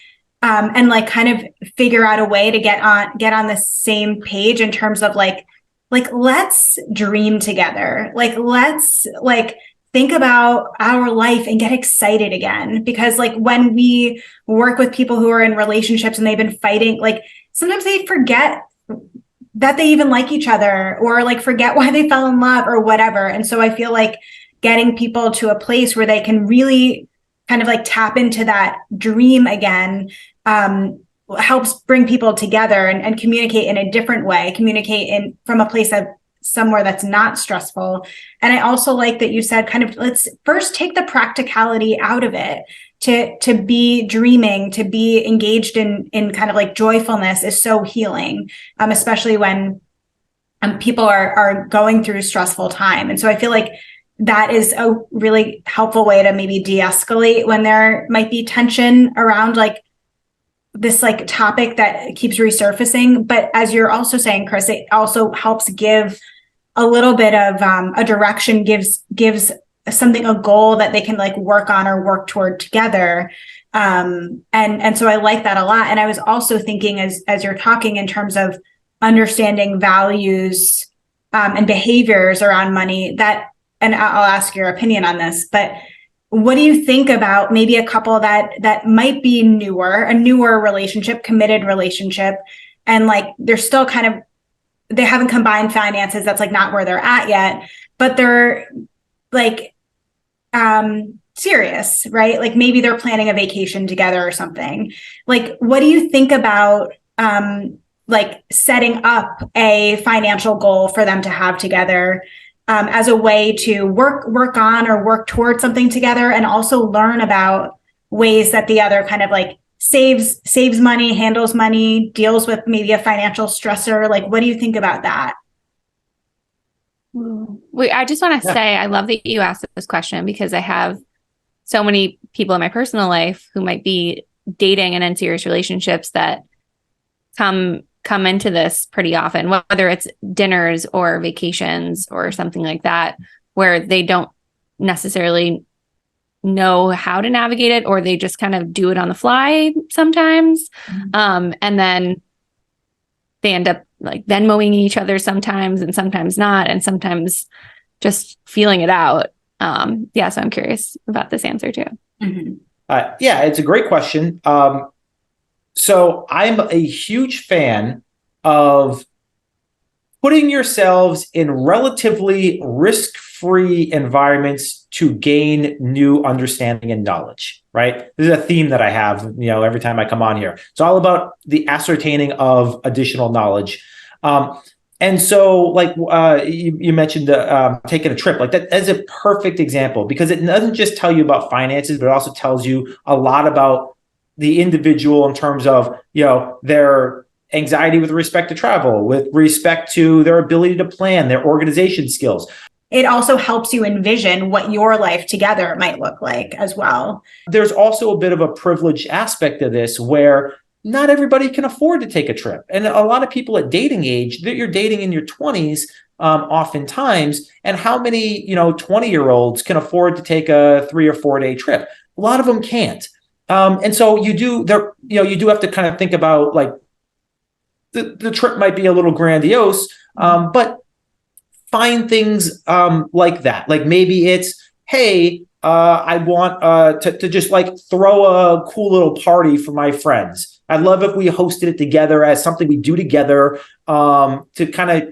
like kind of figure out a way to get on the same page in terms of like let's dream together. Let's think about our life and get excited again. Because when we work with people who are in relationships and they've been fighting, sometimes they forget that they even like each other, or forget why they fell in love or whatever. And so I feel like getting people to a place where they can really kind of tap into that dream again, helps bring people together and communicate in a different way, from a place of somewhere that's not stressful. And I also like that you said kind of, let's first take the practicality out of it. To be dreaming, to be engaged in kind of joyfulness is so healing, especially when people are going through stressful time. And so I feel like that is a really helpful way to maybe de-escalate when there might be tension around this topic that keeps resurfacing. But as you're also saying, Chris, it also helps give a little bit of a direction, gives something, a goal that they can work on or work toward together. And so I like that a lot. And I was also thinking as you're talking in terms of understanding values and behaviors around money, and I'll ask your opinion on this, but what do you think about maybe a couple that might be a newer relationship, committed relationship, and they're still kind of, they haven't combined finances, that's not where they're at yet, but they're serious, right? Maybe they're planning a vacation together or something. What do you think about setting up a financial goal for them to have together, as a way to work on or work towards something together, and also learn about ways that the other kind of saves money, handles money, deals with maybe a financial stressor? What do you think about that? I just want to say, I love that you asked this question, because I have so many people in my personal life who might be dating and in serious relationships that come into this pretty often, whether it's dinners or vacations or something like that, where they don't necessarily know how to navigate it, or they just kind of do it on the fly sometimes. Mm-hmm. And then they end up Venmoing each other sometimes, and sometimes not, and sometimes just feeling it out. So I'm curious about this answer too. Mm-hmm. It's a great question. So I'm a huge fan of putting yourselves in relatively risk-free environments to gain new understanding and knowledge, right? This is a theme that I have, every time I come on here. It's all about the ascertaining of additional knowledge. And so you mentioned taking a trip, that's a perfect example, because it doesn't just tell you about finances, but it also tells you a lot about the individual in terms of, their anxiety with respect to travel, with respect to their ability to plan, their organization skills. It also helps you envision what your life together might look like as well. There's also a bit of a privileged aspect of this where not everybody can afford to take a trip. And a lot of people at dating age, that you're dating in your 20s, oftentimes, and how many, 20-year-olds can afford to take a 3 or 4 day trip? A lot of them can't. And so you do have to kind of think about the trip might be a little grandiose, but find things like that. Like maybe it's, hey, I want to just like throw a cool little party for my friends. I'd love if we hosted it together as something we do together, to kind of,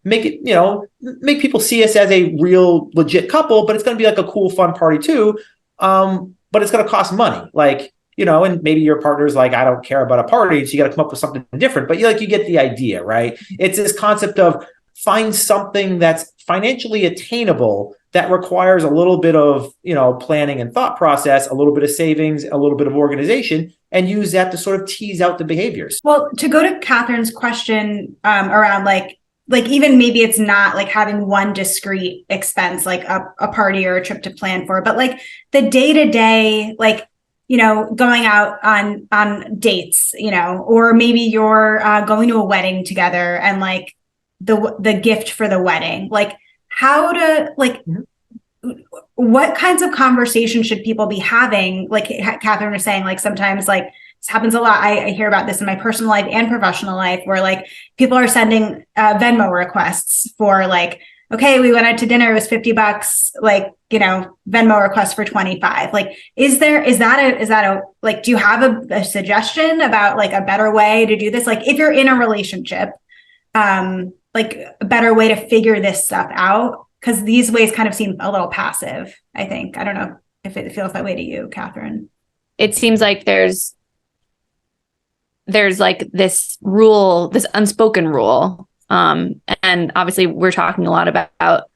make it, make people see us as a real legit couple, but it's going to be like a cool, fun party too. But it's going to cost money. Like, and maybe your partner's like, I don't care about a party. So you got to come up with something different, but you get the idea, right? It's this concept of find something that's financially attainable that requires a little bit of, planning and thought process, a little bit of savings, a little bit of organization, and use that to sort of tease out the behaviors. Well, to go to Catherine's question around like even maybe it's not like having one discrete expense, like a party or a trip to plan for, but like the day-to-day, like, going out on dates, or maybe you're going to a wedding together and like the gift for the wedding, like how to like, what kinds of conversations should people be having? Like Catherine was saying, like sometimes like this happens a lot. I hear about this in my personal life and professional life where like people are sending Venmo requests for like, okay, we went out to dinner, it was $50, like, Venmo request for 25. Like, is that like, do you have a suggestion about like a better way to do this? Like if you're in a relationship, like a better way to figure this stuff out? Because these ways kind of seem a little passive, I think. I don't know if it feels that way to you, Catherine. It seems like there's like this rule, this unspoken rule. And obviously we're talking a lot about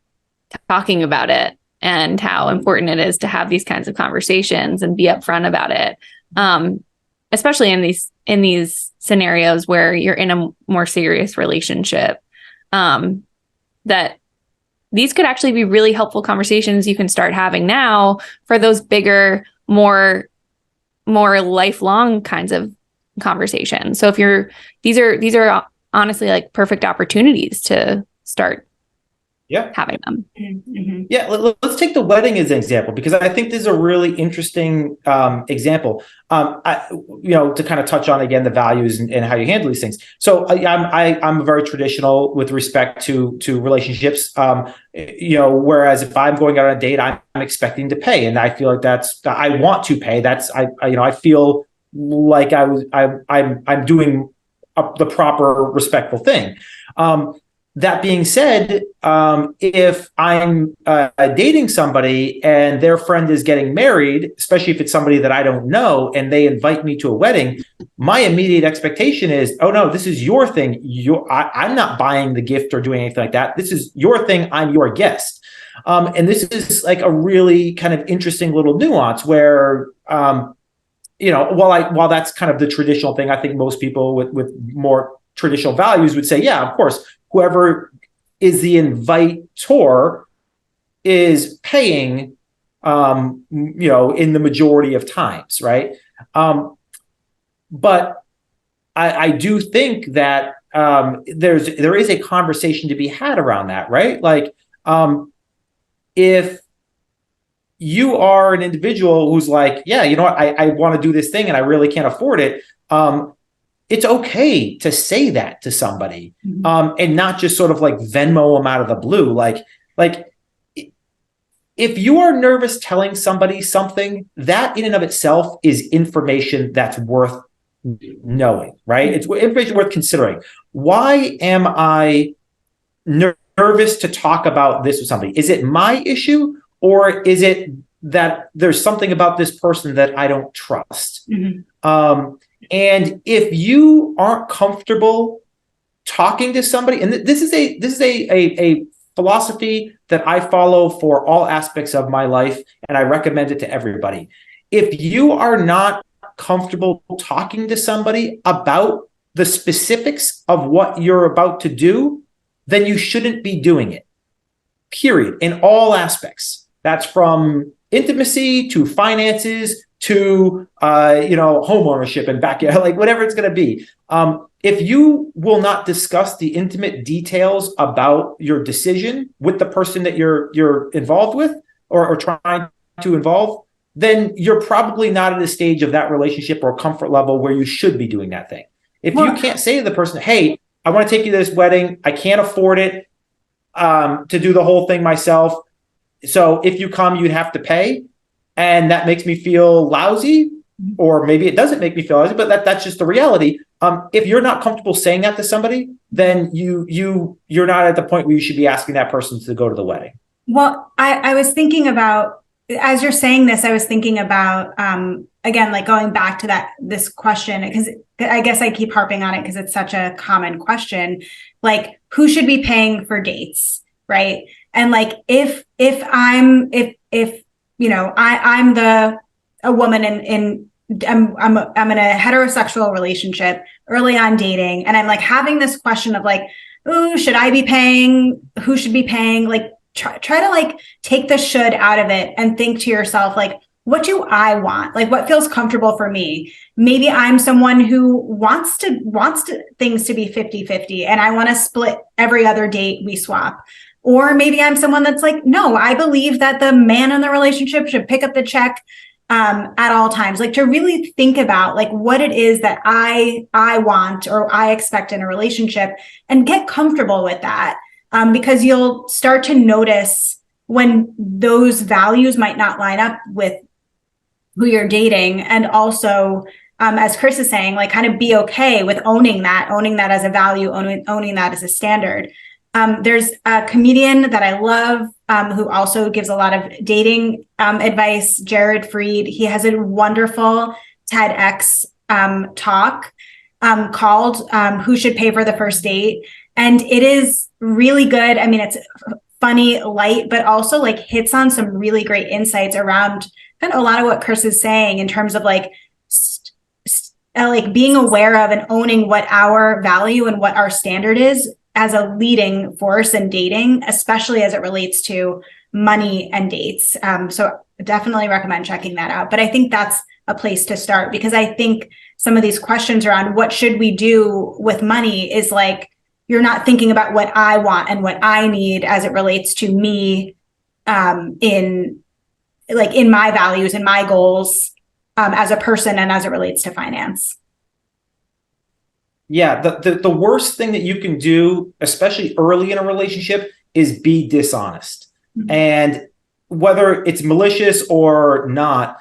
talking about it and how important it is to have these kinds of conversations and be upfront about it. Especially in these scenarios where you're in a more serious relationship, that these could actually be really helpful conversations you can start having now for those bigger, more lifelong kinds of conversations. So if these are honestly like perfect opportunities to start having them. Mm-hmm. Yeah, let's take the wedding as an example, because I think this is a really interesting example. To kind of touch on again the values and how you handle these things. So I'm very traditional with respect to relationships. Whereas if I'm going out on a date, I'm expecting to pay, and I feel like I want to pay. I feel like I'm doing the proper respectful thing. That being said, if I'm dating somebody and their friend is getting married, especially if it's somebody that I don't know and they invite me to a wedding, my immediate expectation is, oh no, this is your thing. I'm not buying the gift or doing anything like that. This is your thing. I'm your guest. And this is like a really kind of interesting little nuance where, while that's kind of the traditional thing, I think most people with more traditional values would say, yeah, of course, whoever is the inviter is paying, in the majority of times, right? But I do think that there is a conversation to be had around that, right? Like, if you are an individual who's like, yeah, you know what, I want to do this thing and I really can't afford it. It's okay to say that to somebody, and not just sort of like Venmo them out of the blue. Like if you are nervous telling somebody something, that in and of itself is information that's worth knowing, right? It's information worth considering. Why am I nervous to talk about this with somebody? Is it my issue, or is it that there's something about this person that I don't trust? And if you aren't comfortable talking to somebody, and this is a philosophy that I follow for all aspects of my life, and I recommend it to everybody. If you are not comfortable talking to somebody about the specifics of what you're about to do, then you shouldn't be doing it. Period. In all aspects. That's from intimacy to finances to home ownership and backyard, like whatever it's going to be. If you will not discuss the intimate details about your decision with the person that you're involved with or trying to involve, then you're probably not at a stage of that relationship or comfort level where you should be doing that thing. If you can't say to the person, hey, I want to take you to this wedding, I can't afford it, to do the whole thing myself. So if you come, you'd have to pay. And that makes me feel lousy, or maybe it doesn't make me feel lousy, but that's just the reality. If you're not comfortable saying that to somebody, then you're not at the point where you should be asking that person to go to the wedding. Well, I was thinking about, as you're saying this, I was thinking about, again, like going back to this question, because I guess I keep harping on it because it's such a common question, like who should be paying for dates, right? And like, if I'm a woman I'm in a heterosexual relationship early on dating, and I'm like having this question of like, oh, should I be paying? Who should be paying? Like, try to like take the should out of it and think to yourself, like, what do I want? Like, what feels comfortable for me? Maybe I'm someone who wants things to be 50-50 and I want to split every other date we swap. Or maybe I'm someone that's like, no, I believe that the man in the relationship should pick up the check at all times. Like, to really think about like what it is that I want or I expect in a relationship and get comfortable with that. Because you'll start to notice when those values might not line up with who you're dating. And also, as Chris is saying, like kind of be okay with owning that as a value, owning that as a standard. There's a comedian that I love who also gives a lot of dating advice, Jared Freed. He has a wonderful TEDx talk called Who Should Pay for the First Date? And it is really good. I mean, it's funny, light, but also like hits on some really great insights around kind of a lot of what Chris is saying in terms of like, like being aware of and owning what our value and what our standard is as a leading force in dating, especially as it relates to money and dates. So definitely recommend checking that out. But I think that's a place to start, because I think some of these questions around what should we do with money is like, you're not thinking about what I want and what I need as it relates to me in my values and my goals as a person and as it relates to finance. Yeah, the worst thing that you can do, especially early in a relationship, is be dishonest. Mm-hmm. And whether it's malicious or not,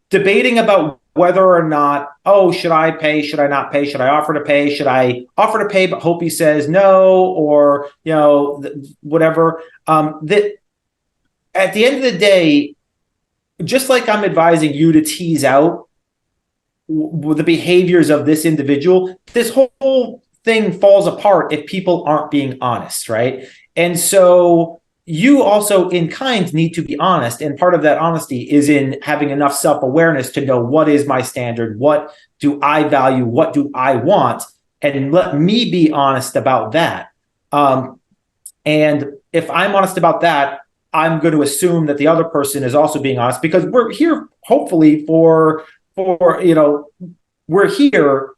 debating about whether or not, oh, should I pay? Should I not pay? Should I offer to pay? Should I offer to pay but hope he says no, or whatever? That at the end of the day, just like I'm advising you to tease out the behaviors of this individual, this whole thing falls apart if people aren't being honest, right? And so you also in kind need to be honest. And part of that honesty is in having enough self-awareness to know what is my standard, what do I value, what do I want, and let me be honest about that. And if I'm honest about that, I'm going to assume that the other person is also being honest, because we're here hopefully for we're here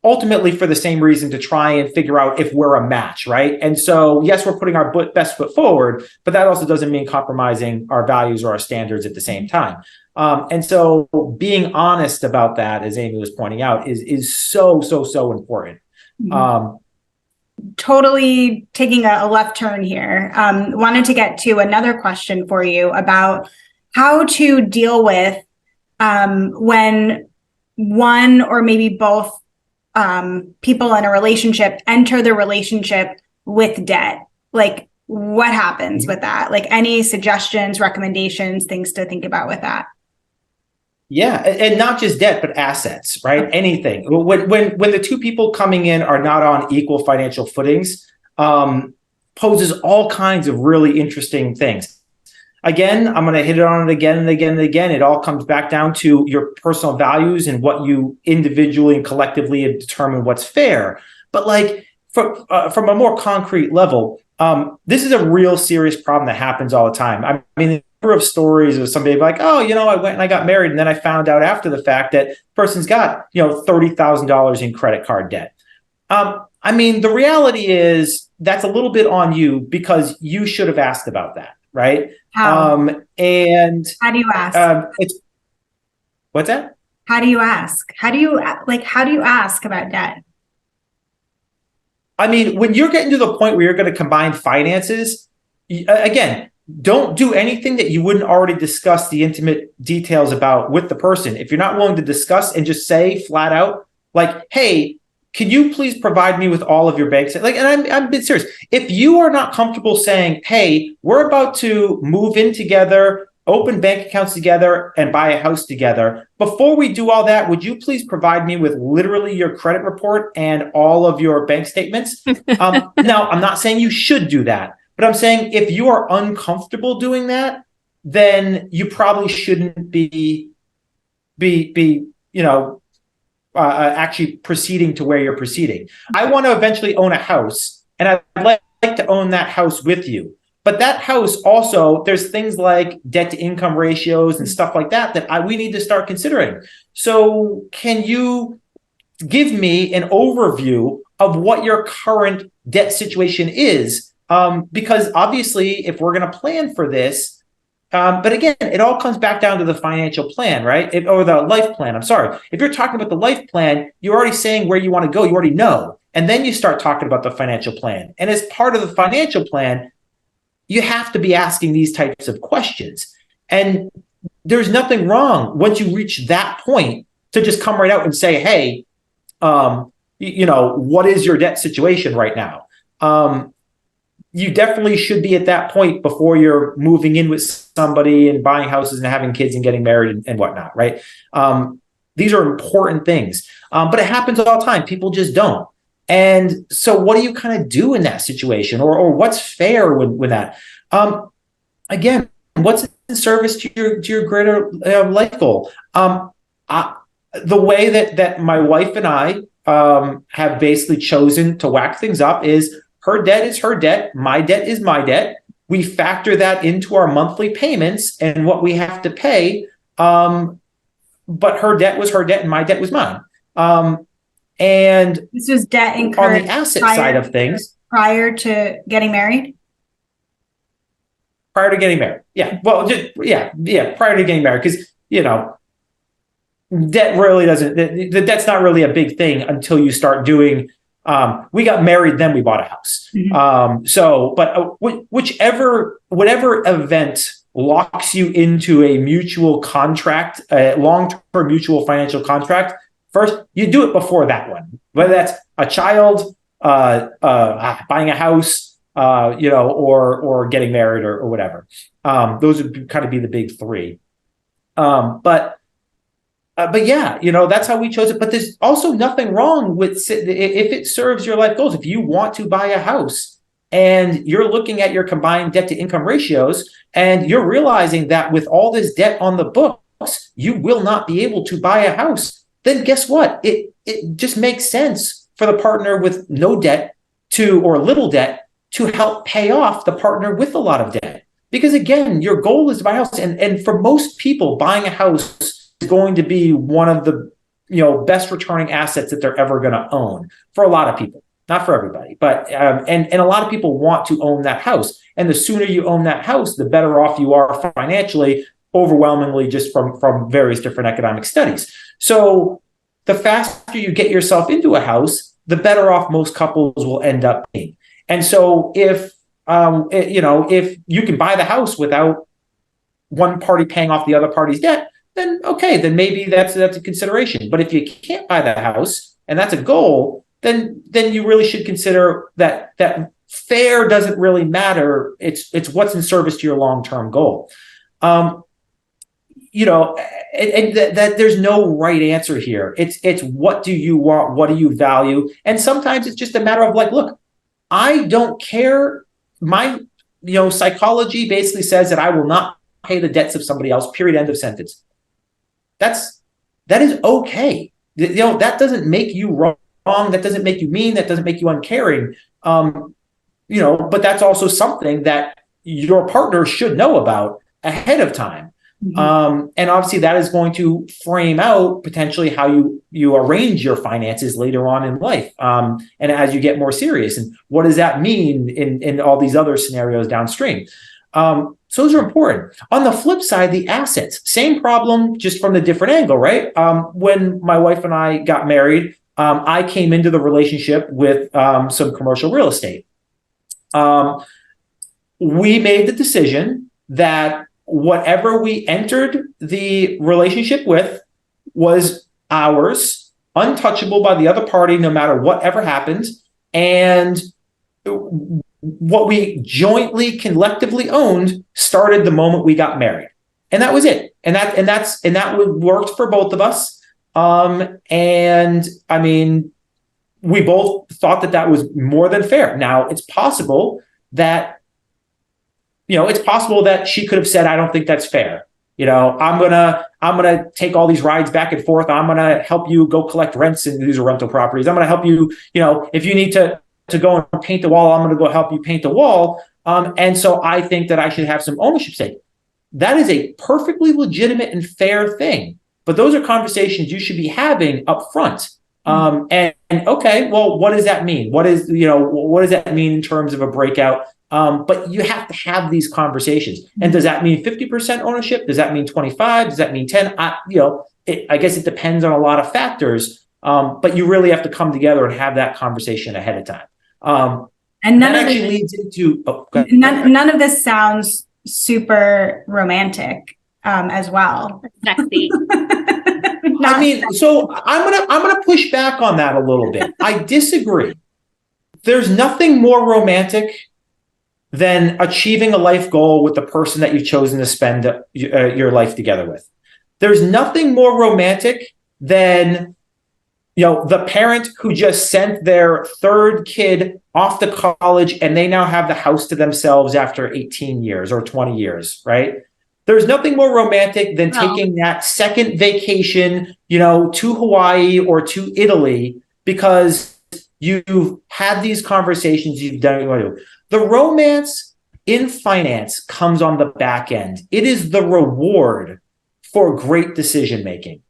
ultimately for the same reason, to try and figure out if we're a match, right? And so, yes, we're putting our best foot forward, but that also doesn't mean compromising our values or our standards at the same time. And so being honest about that, as Amy was pointing out, is so important. Mm-hmm. Totally taking a left turn here. Wanted to get to another question for you about how to deal with when one or maybe both people in a relationship enter the relationship with debt. Like, what happens with that? Like, any suggestions, recommendations, things to think about with that? Yeah, and not just debt, but assets, right? Anything. When the two people coming in are not on equal financial footings, poses all kinds of really interesting things. Again, I'm going to hit it on it again and again and again. It all comes back down to your personal values and what you individually and collectively have determined what's fair. But like from a more concrete level, this is a real serious problem that happens all the time. I mean, the number of stories of somebody like, oh, I went and I got married, and then I found out after the fact that the person's got, $30,000 in credit card debt. I mean, the reality is that's a little bit on you, because you should have asked about that. Right. How? And how do you ask? What's that? How do you ask? How do you ask about debt? I mean, when you're getting to the point where you're going to combine finances, again, don't do anything that you wouldn't already discuss the intimate details about with the person. If you're not willing to discuss and just say flat out, like, hey, can you please provide me with all of your bank statements? Like, and I'm being serious. If you are not comfortable saying, hey, we're about to move in together, open bank accounts together, and buy a house together, before we do all that, would you please provide me with literally your credit report and all of your bank statements? Now, I'm not saying you should do that, but I'm saying if you are uncomfortable doing that, then you probably shouldn't be actually proceeding to where you're proceeding. I want to eventually own a house, and I'd like to own that house with you. But that house also, there's things like debt to income ratios and stuff like that we need to start considering. So can you give me an overview of what your current debt situation is? Because obviously, if we're going to plan for this, but again, it all comes back down to the financial plan, right? Or the life plan. I'm sorry. If you're talking about the life plan, you're already saying where you want to go. You already know. And then you start talking about the financial plan. And as part of the financial plan, you have to be asking these types of questions. And there's nothing wrong once you reach that point to just come right out and say, hey, what is your debt situation right now? You definitely should be at that point before you're moving in with somebody and buying houses and having kids and getting married and whatnot, right? These are important things, but it happens all the time. People just don't. And so what do you kind of do in that situation, or what's fair with that? Again, what's in service to your greater life goal? The way that my wife and I have basically chosen to whack things up is her debt is her debt, my debt is my debt. We factor that into our monthly payments and what we have to pay. But her debt was her debt and my debt was mine. And this was debt incurred on the asset side of things prior to getting married. Prior to getting married, yeah. Well, prior to getting married, because debt really doesn't. The debt's not really a big thing until you start doing. We got married, then we bought a house. Mm-hmm. Whatever event locks you into a mutual contract, a long-term mutual financial contract. First, you do it before that one, whether that's a child, buying a house, or getting married or whatever. Those would kind of be the big three. But yeah, that's how we chose it. But there's also nothing wrong with if it serves your life goals. If you want to buy a house and you're looking at your combined debt to income ratios and you're realizing that with all this debt on the books, you will not be able to buy a house. Then guess what? It just makes sense for the partner with no debt or little debt to help pay off the partner with a lot of debt. Because again, your goal is to buy a house. And for most people, buying a house is going to be one of the best returning assets that they're ever going to own for a lot of people. Not for everybody, but and a lot of people want to own that house. And the sooner you own that house, the better off you are financially, overwhelmingly, just from various different economic studies. So the faster you get yourself into a house, the better off most couples will end up being. And so if you can buy the house without one party paying off the other party's debt, then okay, then maybe that's a consideration. But if you can't buy the house and that's a goal, then you really should consider that fair doesn't really matter. It's what's in service to your long-term goal. That there's no right answer here. It's what do you want? What do you value? And sometimes it's just a matter of like, look, I don't care. My, psychology basically says that I will not pay the debts of somebody else, period, end of sentence. That is okay. That doesn't make you wrong. That doesn't make you mean. That doesn't make you uncaring. But that's also something that your partner should know about ahead of time. Mm-hmm. And obviously that is going to frame out potentially how you arrange your finances later on in life. And as you get more serious, and what does that mean in all these other scenarios downstream? So those are important. On the flip side, the assets, same problem, just from the different angle, right? When my wife and I got married, I came into the relationship with some commercial real estate. We made the decision that whatever we entered the relationship with was ours, untouchable by the other party, no matter whatever happened. And what we jointly, collectively owned started the moment we got married. And that was it. And that worked for both of us. And I mean, we both thought that was more than fair. Now, it's possible that she could have said, I don't think that's fair. I'm gonna take all these rides back and forth. I'm gonna help you go collect rents in these rental properties. I'm gonna help you, if you need to go and paint the wall, I'm gonna go help you paint the wall. And so I think that I should have some ownership stake. That is a perfectly legitimate and fair thing. But those are conversations you should be having up front. And okay, well, what does that mean? What does that mean in terms of a breakout? But you have to have these conversations. And does that mean 50% ownership? Does that mean 25? Does that mean 10? I guess it depends on a lot of factors. But you really have to come together and have that conversation ahead of time. And that actually leads into none of this sounds super romantic as well. Sexy. So I'm gonna push back on that a little bit. I disagree. There's nothing more romantic than achieving a life goal with the person that you've chosen to spend your life together with. There's nothing more romantic than the parent who just sent their third kid off to college and they now have the house to themselves after 18 years or 20 years, right? There's nothing more romantic than taking that second vacation, to Hawaii or to Italy because you've had these conversations, you've done what you want to do. The romance in finance comes on the back end. It is the reward for great decision making.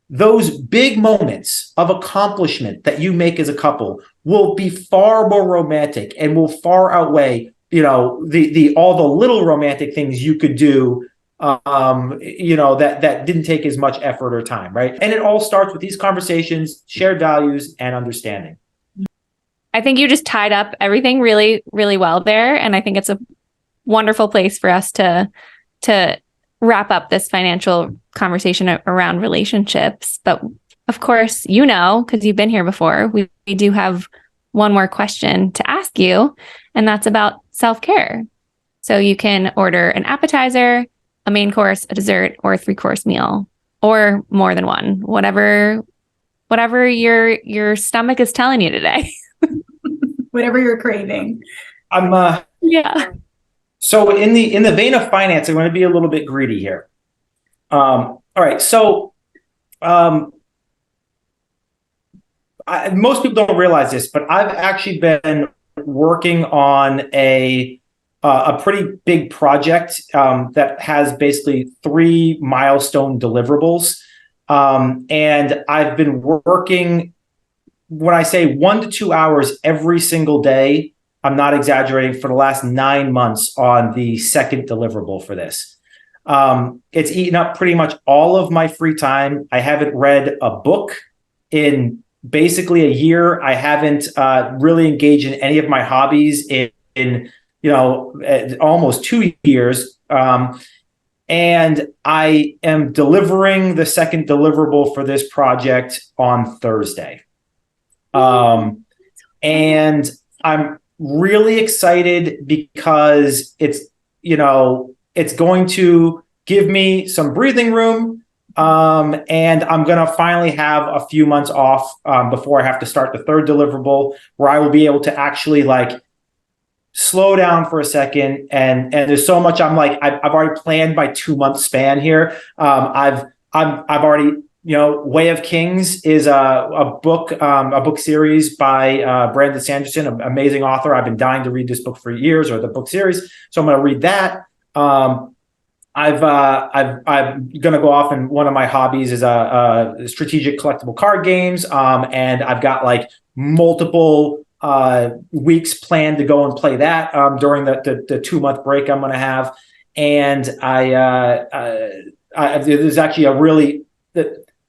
Those big moments of accomplishment that you make as a couple will be far more romantic and will far outweigh, all the little romantic things you could do, that didn't take as much effort or time, right? And it all starts with these conversations, shared values, and understanding. I think you just tied up everything really, really well there. And I think it's a wonderful place for us to wrap up this financial conversation around relationships. But of course, because you've been here before, we do have one more question to ask you, and that's about self-care. So you can order an appetizer, a main course, a dessert, or a 3-course meal, or more than one, whatever your stomach is telling you today. Whatever you're craving. Yeah. So in the vein of finance, I'm going to be a little bit greedy here. All right. So most people don't realize this, but I've actually been working on a pretty big project that has basically 3 milestone deliverables. And I've been working, when I say 1 to 2 hours every single day, I'm not exaggerating, for the last 9 months on the second deliverable for this. It's eaten up pretty much all of my free time. I haven't read a book in basically a year. I haven't really engaged in any of my hobbies in almost 2 years. And I am delivering the second deliverable for this project on Thursday. And I'm really excited because it's going to give me some breathing room. And I'm going to finally have a few months off before I have to start the third deliverable, where I will be able to actually slow down for a second. And there's so much I've already planned my 2-month span here. I've already, Way of Kings is a book series by Brandon Sanderson, an amazing author. I've been dying to read this book for years, or the book series. So I'm going to read that. I'm going to go off, and one of my hobbies is strategic collectible card games. And I've got multiple weeks planned to go and play that during the 2-month break I'm going to have. And there's actually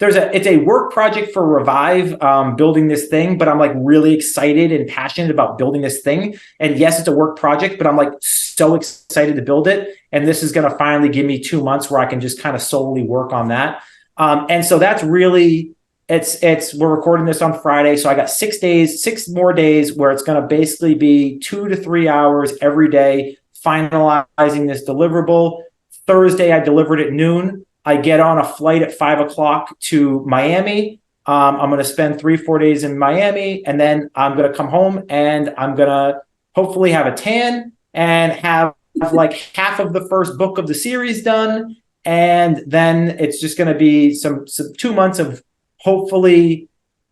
it's a work project for Revive, building this thing, but I'm like really excited and passionate about building this thing. And yes, it's a work project, but I'm like so excited to build it. And this is going to finally give me 2 months where I can just kind of solely work on that. And so that's really, we're recording this on Friday. So I got 6 more days where it's going to basically be 2 to 3 hours every day, finalizing this deliverable. Thursday, I delivered at noon. I get on a flight at 5 o'clock to Miami. I'm going to spend 3-4 days in Miami, and then I'm going to come home and I'm going to hopefully have a tan and have like half of the first book of the series done. And then it's just going to be some 2 months of hopefully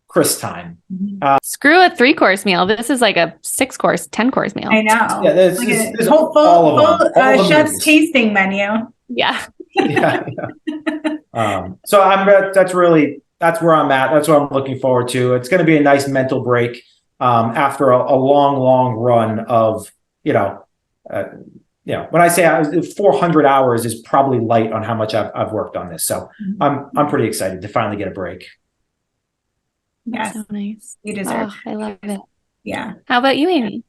Chris time. Screw a 3-course meal. This is like a 6-course, 10-course meal. I know. Yeah, this Like is full chef's movies. tasting menu. Yeah. Yeah. So that's where I'm at. That's what I'm looking forward to. It's going to be a nice mental break after a long run of, when I say 400 hours is probably light on how much I've worked on this. So I'm pretty excited to finally get a break. Yes. So nice. You deserve I love it. Yeah. How about you, Amy?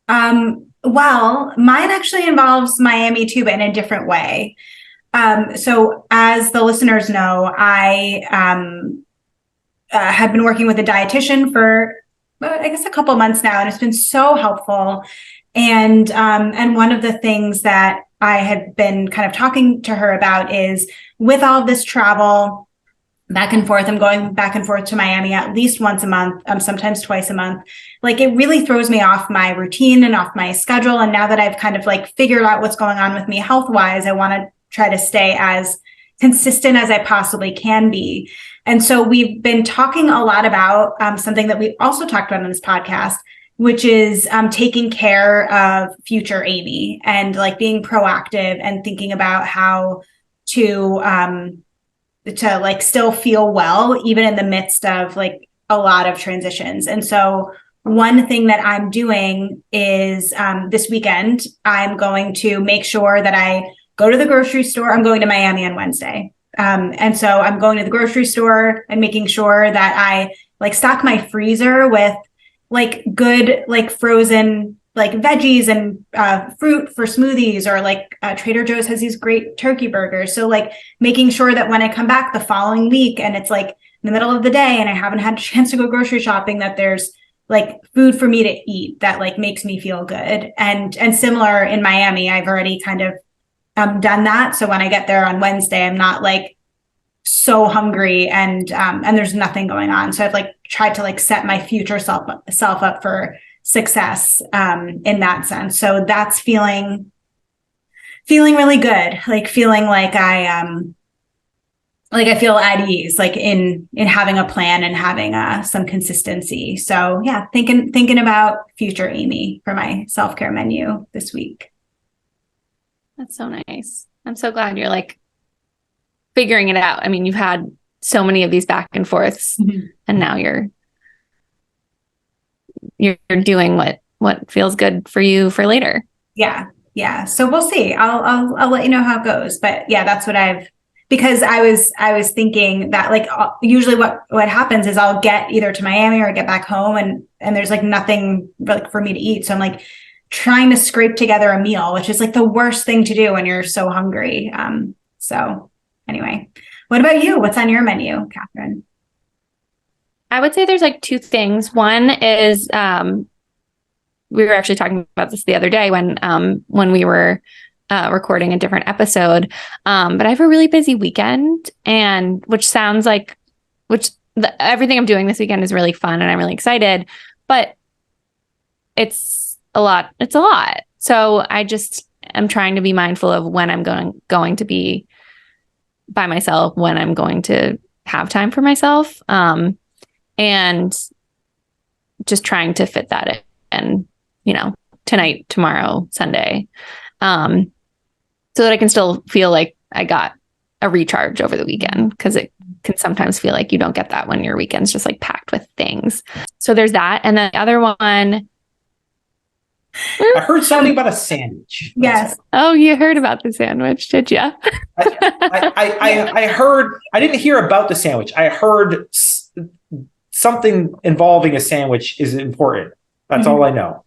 Well, mine actually involves Miami too, but in a different way. So as the listeners know, I have been working with a dietitian for, I guess, a couple of months now, and it's been so helpful. And one of the things that I had been kind of talking to her about is, with all of this travel back and forth, I'm going back and forth to Miami at least once a month, sometimes twice a month. Like, it really throws me off my routine and off my schedule. And now that I've kind of like figured out what's going on with me health-wise, I want to try to stay as consistent as I possibly can be. And so we've been talking a lot about something that we also talked about on this podcast, which is taking care of future Amy and like being proactive and thinking about how to like still feel well, even in the midst of like a lot of transitions. And so one thing that I'm doing is this weekend, I'm going to make sure that I go to the grocery store. I'm going to Miami on Wednesday. And so I'm going to the grocery store and making sure that I like stock my freezer with like good, like frozen, like veggies and fruit for smoothies, or like Trader Joe's has these great turkey burgers. So like making sure that when I come back the following week and it's like in the middle of the day and I haven't had a chance to go grocery shopping, that there's like food for me to eat that like makes me feel good. And similar in Miami, I've already kind of done that. So when I get there on Wednesday, I'm not like so hungry and there's nothing going on. So I've like tried to like set my future self up for success in that sense. So that's feeling really good. Like feeling like I feel at ease, like in having a plan and having some consistency. So yeah, thinking about future Amy for my self-care menu this week. That's so nice. I'm so glad you're like figuring it out. I mean, you've had so many of these back and forths, and now you're doing what feels good for you for later. Yeah. So we'll see. I'll let you know how it goes. But yeah, that's what because I was thinking that like usually what happens is I'll get either to Miami or get back home and there's like nothing like for me to eat. So I'm like trying to scrape together a meal, which is like the worst thing to do when you're so hungry. So anyway, what about you? What's on your menu, Catherine? I would say there's like 2 things. One is we were actually talking about this the other day when we were recording a different episode. But I have a really busy weekend, and everything I'm doing this weekend is really fun and I'm really excited, but it's a lot. So I just am trying to be mindful of when I'm going to be by myself, when I'm going to have time for myself. And just trying to fit that in, tonight, tomorrow, Sunday, so that I can still feel like I got a recharge over the weekend, because it can sometimes feel like you don't get that when your weekend's just like packed with things. So there's that. And then the other one, I heard something about a sandwich. Yes. Oh, you heard about the sandwich, did you? I I heard, I didn't hear about the sandwich. I heard something involving a sandwich is important. That's all I know.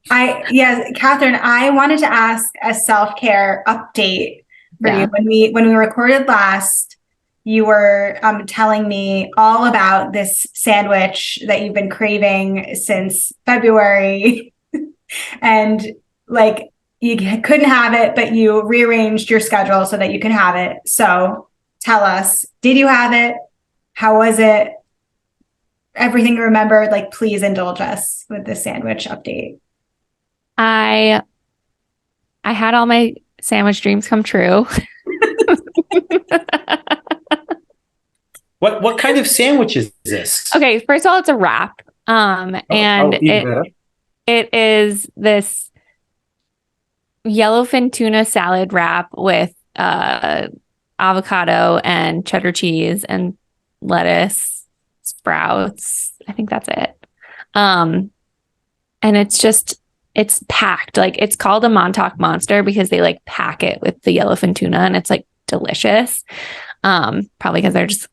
Catherine, I wanted to ask a self-care update for you. When we recorded last, you were telling me all about this sandwich that you've been craving since February. And like, you couldn't have it, but you rearranged your schedule so that you can have it. So tell us, did you have it? How was it? Everything you remembered, like, please indulge us with this sandwich update. I had all my sandwich dreams come true. What kind of sandwich is this? Okay, first of all, it's a wrap. It is this yellowfin tuna salad wrap with avocado and cheddar cheese and lettuce, sprouts. I think that's it. And it's packed. Like, it's called a Montauk Monster because they like pack it with the yellowfin tuna, and it's like delicious. Probably because they're just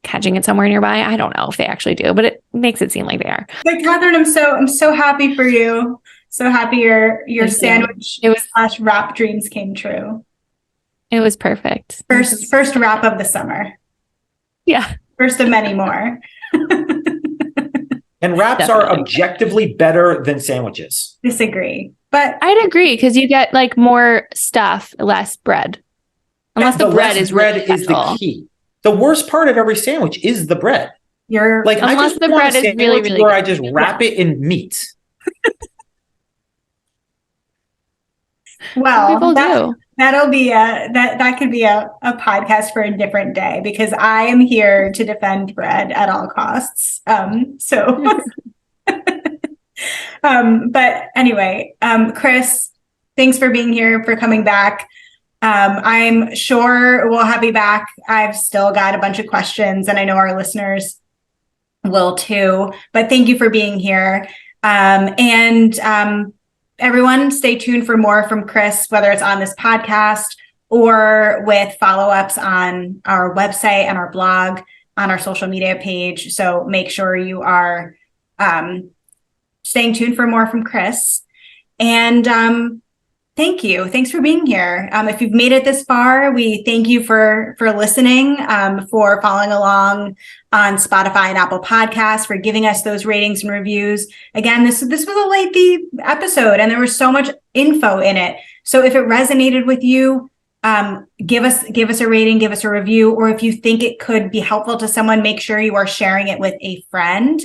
catching it somewhere nearby. I don't know if they actually do, but it makes it seem like they are. But Catherine, I'm so happy for you. So happy your sandwich / wrap dreams came true. It was perfect. First wrap of the summer. Yeah. First of many more. And wraps are objectively better than sandwiches. Disagree. But I'd agree, because you get like more stuff, less bread. Unless the bread is really the key. The worst part of every sandwich is the bread. Unless the bread is really, really where good. I just wrap it in meat. Well, that'll be that could be a podcast for a different day, because I am here to defend bread at all costs. But anyway, Chris, thanks for being here, for coming back. I'm sure we'll have you back. I've still got a bunch of questions, and I know our listeners will too, but thank you for being here. Everyone, stay tuned for more from Chris, whether it's on this podcast or with follow-ups on our website and our blog, on our social media page. So make sure you are staying tuned for more from Chris. And thank you. Thanks for being here. If you've made it this far, we thank you for listening, for following along on Spotify and Apple Podcasts, for giving us those ratings and reviews. Again, this was a lengthy episode, and there was so much info in it. So if it resonated with you, give us a rating, give us a review, or if you think it could be helpful to someone, make sure you are sharing it with a friend.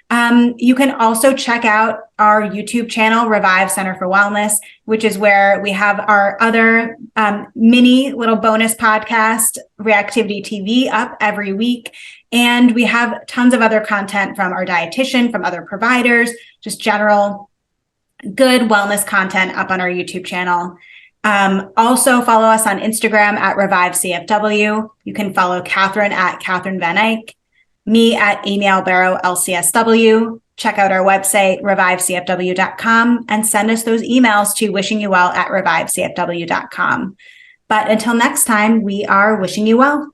You can also check out our YouTube channel, Revive Center for Wellness, which is where we have our other mini little bonus podcast, Reactivity TV, up every week. And we have tons of other content from our dietitian, from other providers, just general good wellness content up on our YouTube channel. Also follow us on Instagram at Revive CFW. You can follow Catherine at Catherine Van Eyck, me at Amy Albero LCSW. Check out our website, revivecfw.com, and send us those emails to wishingyouwell@revivecfw.com. But until next time, we are wishing you well.